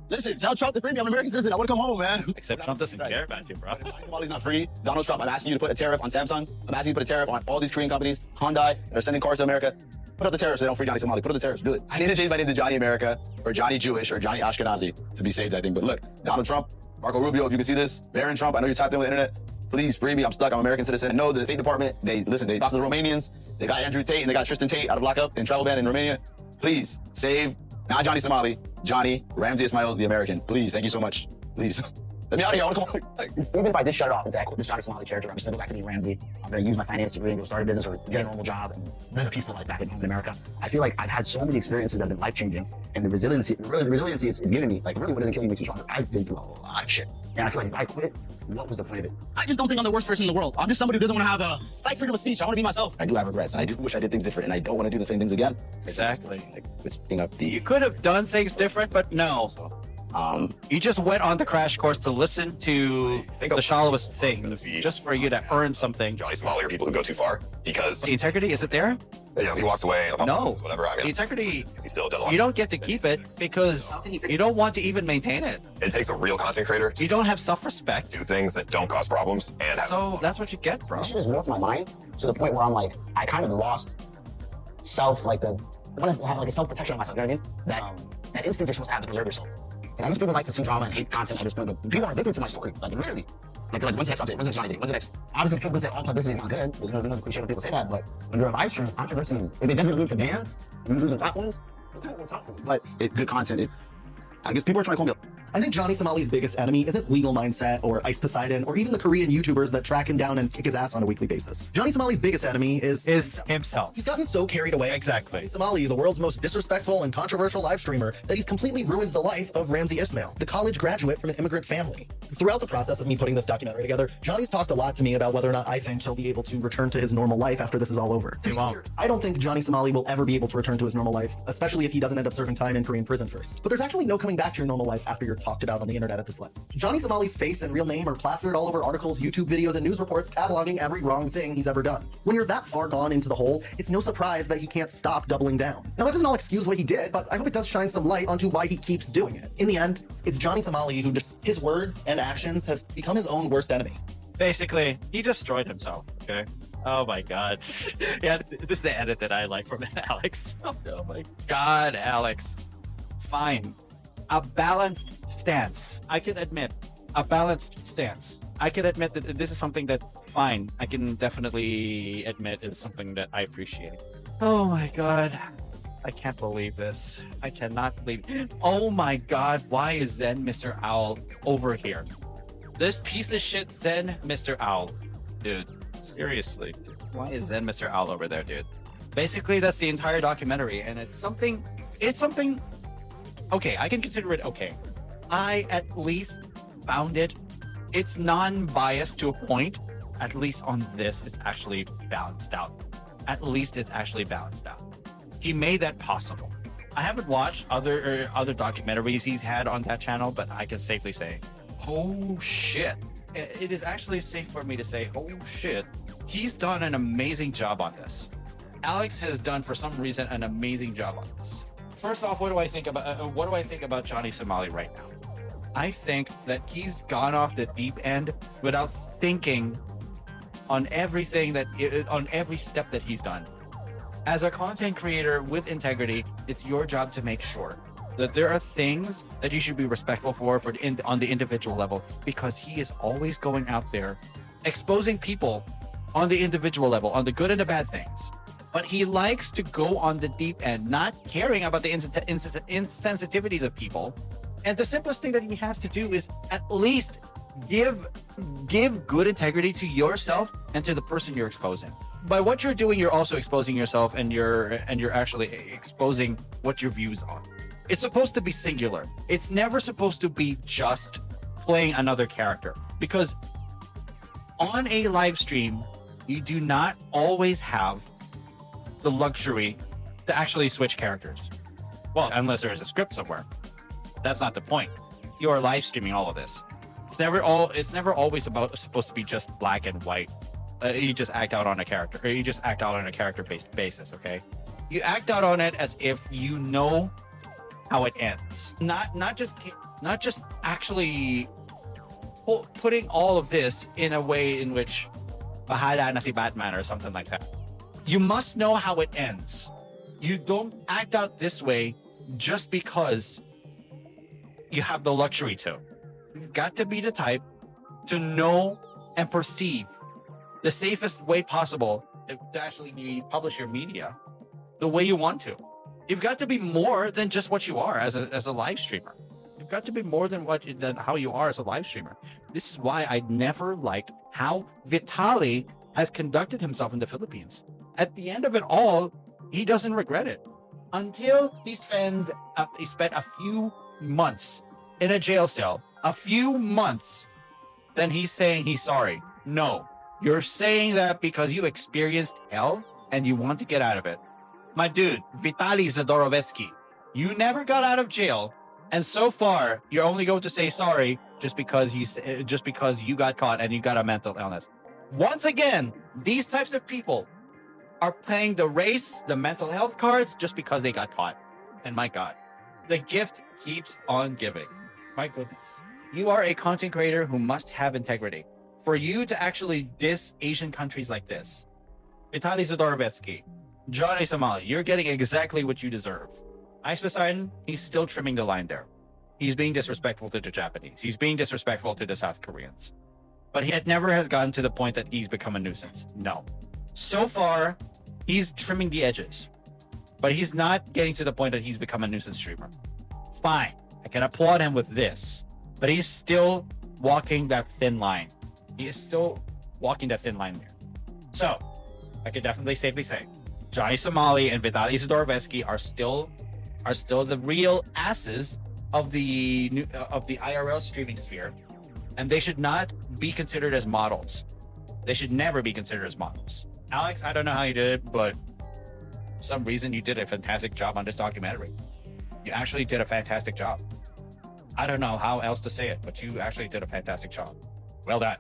listen, tell Trump to free me. I'm an American citizen. I want to come home, man. Except Trump doesn't care about you, bro. Somali's not free. Donald Trump, I'm asking you to put a tariff on Samsung. I'm asking you to put a tariff on all these Korean companies, Hyundai, that are sending cars to America. Put up the tariffs so they don't free Johnny Somali. Put up the tariffs. Do it. I need to change my name to Johnny America or Johnny Jewish or Johnny Ashkenazi to be saved, I think. But look, Donald Trump, Marco Rubio, if you can see this, Barron Trump, I know you're tapped in with the internet. Please free me. I'm stuck. I'm an American citizen. And no, the State Department, they talked to the Romanians. They got Andrew Tate and they got Tristan Tate out of lockup in travel ban in Romania. Please save not Johnny Somali, Johnny Ramsey Ismail, the American. Please, thank you so much. Please. Let me out of here. I want to come home. Even if I did shut it off and say I quit this Johnny Somali character, I'm just gonna go back to being Ramsey. I'm gonna use my finance degree and go start a business or get a normal job and live a peaceful life back at home in America. I feel like I've had so many experiences that have been life-changing, and the resiliency it's giving me, like, really what doesn't kill you makes you stronger. I've been through a lot of shit. And I feel like if I quit, what was the point of it? I just don't think I'm the worst person in the world. I'm just somebody who doesn't want to have a fight freedom of speech. I want to be myself. I do have regrets. I do wish I did things different, and I don't want to do the same things again. Exactly. Like, it's being up the. You could have done things different, but no. You just went on the crash course to listen to the shallowest things, just for you to earn something. Johnny Somali are people who go too far because the integrity, is it there? You know, if he walks away, no, whatever. I mean, the integrity, he's still done a lot. You don't get to keep it because you don't want to even maintain it. It takes a real content creator to you don't have self-respect. Do things that don't cause problems and have. So that's what you get, bro. This shit has warped my mind to the point where I'm like, I kind of lost self, like I want to have like a self-protection on myself. You know what I mean? That instinct you're supposed to have to preserve yourself. And I just people like to see drama and hate content. I just feel like people are addicted to my story, like literally. Like when's the next update? When's the next Johnny day? When's the next? Obviously, people say all publicity is not good. There's no cliche when people say that, but when you're a live stream, controversy, if it doesn't lead to bans, you're losing platforms. But good content. I guess people are trying to call me up. I think Johnny Somali's biggest enemy isn't legal mindset or Ice Poseidon or even the Korean YouTubers that track him down and kick his ass on a weekly basis. Johnny Somali's biggest enemy is himself. He's gotten so carried away. Exactly. Johnny Somali, the world's most disrespectful and controversial live streamer, that he's completely ruined the life of Ramsey Ismail, the college graduate from an immigrant family. Throughout the process of me putting this documentary together, Johnny's talked a lot to me about whether or not I think he'll be able to return to his normal life after this is all over. He won't. I don't think Johnny Somali will ever be able to return to his normal life, especially if he doesn't end up serving time in Korean prison first. But there's actually no coming back to your normal life after you're talked about on the internet at this level. Johnny Somali's face and real name are plastered all over articles, YouTube videos, and news reports cataloging every wrong thing he's ever done. When you're that far gone into the hole, it's no surprise that he can't stop doubling down. Now, that doesn't all excuse what he did, but I hope it does shine some light onto why he keeps doing it. In the end, it's Johnny Somali who his words and actions have become his own worst enemy. Basically, he destroyed himself, okay? Oh my god. Yeah, this is the edit that I like from Alex. Oh my god, Alex. Fine. A balanced stance. I can admit, a balanced stance. I can admit that this is something that, fine, I can definitely admit is something that I appreciate. Oh my god. I can't believe this. I cannot believe. Oh my god, why is Zen Mr. Owl over here? This piece of shit Zen Mr. Owl. Dude, seriously. Why is Zen Mr. Owl over there, dude? Basically, that's the entire documentary, and it's something... Okay, I can consider it okay. I at least found it. It's non-biased to a point. At least on this, it's actually balanced out. At least it's actually balanced out. He made that possible. I haven't watched other documentaries he's had on that channel, but I can safely say, oh shit. It is actually safe for me to say, oh shit. He's done an amazing job on this. Alex has done, for some reason, an amazing job on this. First off, what do I think about Johnny Somali right now? I think that he's gone off the deep end without thinking on everything on every step that he's done. As a content creator with integrity, it's your job to make sure that there are things that you should be respectful on the individual level, because he is always going out there exposing people on the individual level, on the good and the bad things. But he likes to go on the deep end, not caring about the insensitivities of people, And the simplest thing that he has to do is at least give good integrity to yourself and to the person you're exposing. By what you're doing, you're also exposing yourself, and you're actually exposing what your views are. It's supposed to be singular. It's never supposed to be just playing another character, because on a live stream, you do not always have the luxury to actually switch characters. Well, unless there is a script somewhere. That's not the point. You are live streaming all of this. It's never always supposed to be just black and white. You just act out on a character, or you just act out on a character-based basis, okay? You act out on it as if you know how it ends. Not just actually putting all of this in a way in which bahala na si Batman or something like that. You must know how it ends. You don't act out this way just because you have the luxury to. You've got to be the type to know and perceive the safest way possible to actually publish your media the way you want to. You've got to be more than just what you are as a live streamer. You've got to be more than how you are as a live streamer. This is why I never liked how Vitaly has conducted himself in the Philippines. At the end of it all, he doesn't regret it. Until he spent a few months in a jail cell, a few months, then he's saying he's sorry. No, you're saying that because you experienced hell and you want to get out of it. My dude, Vitaly Zadorovetsky, you never got out of jail, and so far you're only going to say sorry just because you got caught and you got a mental illness. Once again, these types of people are playing the race, the mental health cards just because they got caught. And my God, the gift keeps on giving. My goodness. You are a content creator who must have integrity. For you to actually diss Asian countries like this, Vitaly Zadorovetsky, Johnny Somali, you're getting exactly what you deserve. Ice Poseidon, he's still trimming the line there. He's being disrespectful to the Japanese. He's being disrespectful to the South Koreans. But he never has gotten to the point that he's become a nuisance. No. So far, he's trimming the edges. But he's not getting to the point that he's become a nuisance streamer. Fine. I can applaud him with this. But he's still walking that thin line. He is still walking that thin line there. So, I can definitely safely say, Johnny Somali and Vitaly Zadorovetsky are still the real asses of the IRL streaming sphere, and they should not be considered as models. They should never be considered as models. Alex, I don't know how you did it, but for some reason you did a fantastic job on this documentary. You actually did a fantastic job. I don't know how else to say it, but you actually did a fantastic job. Well done.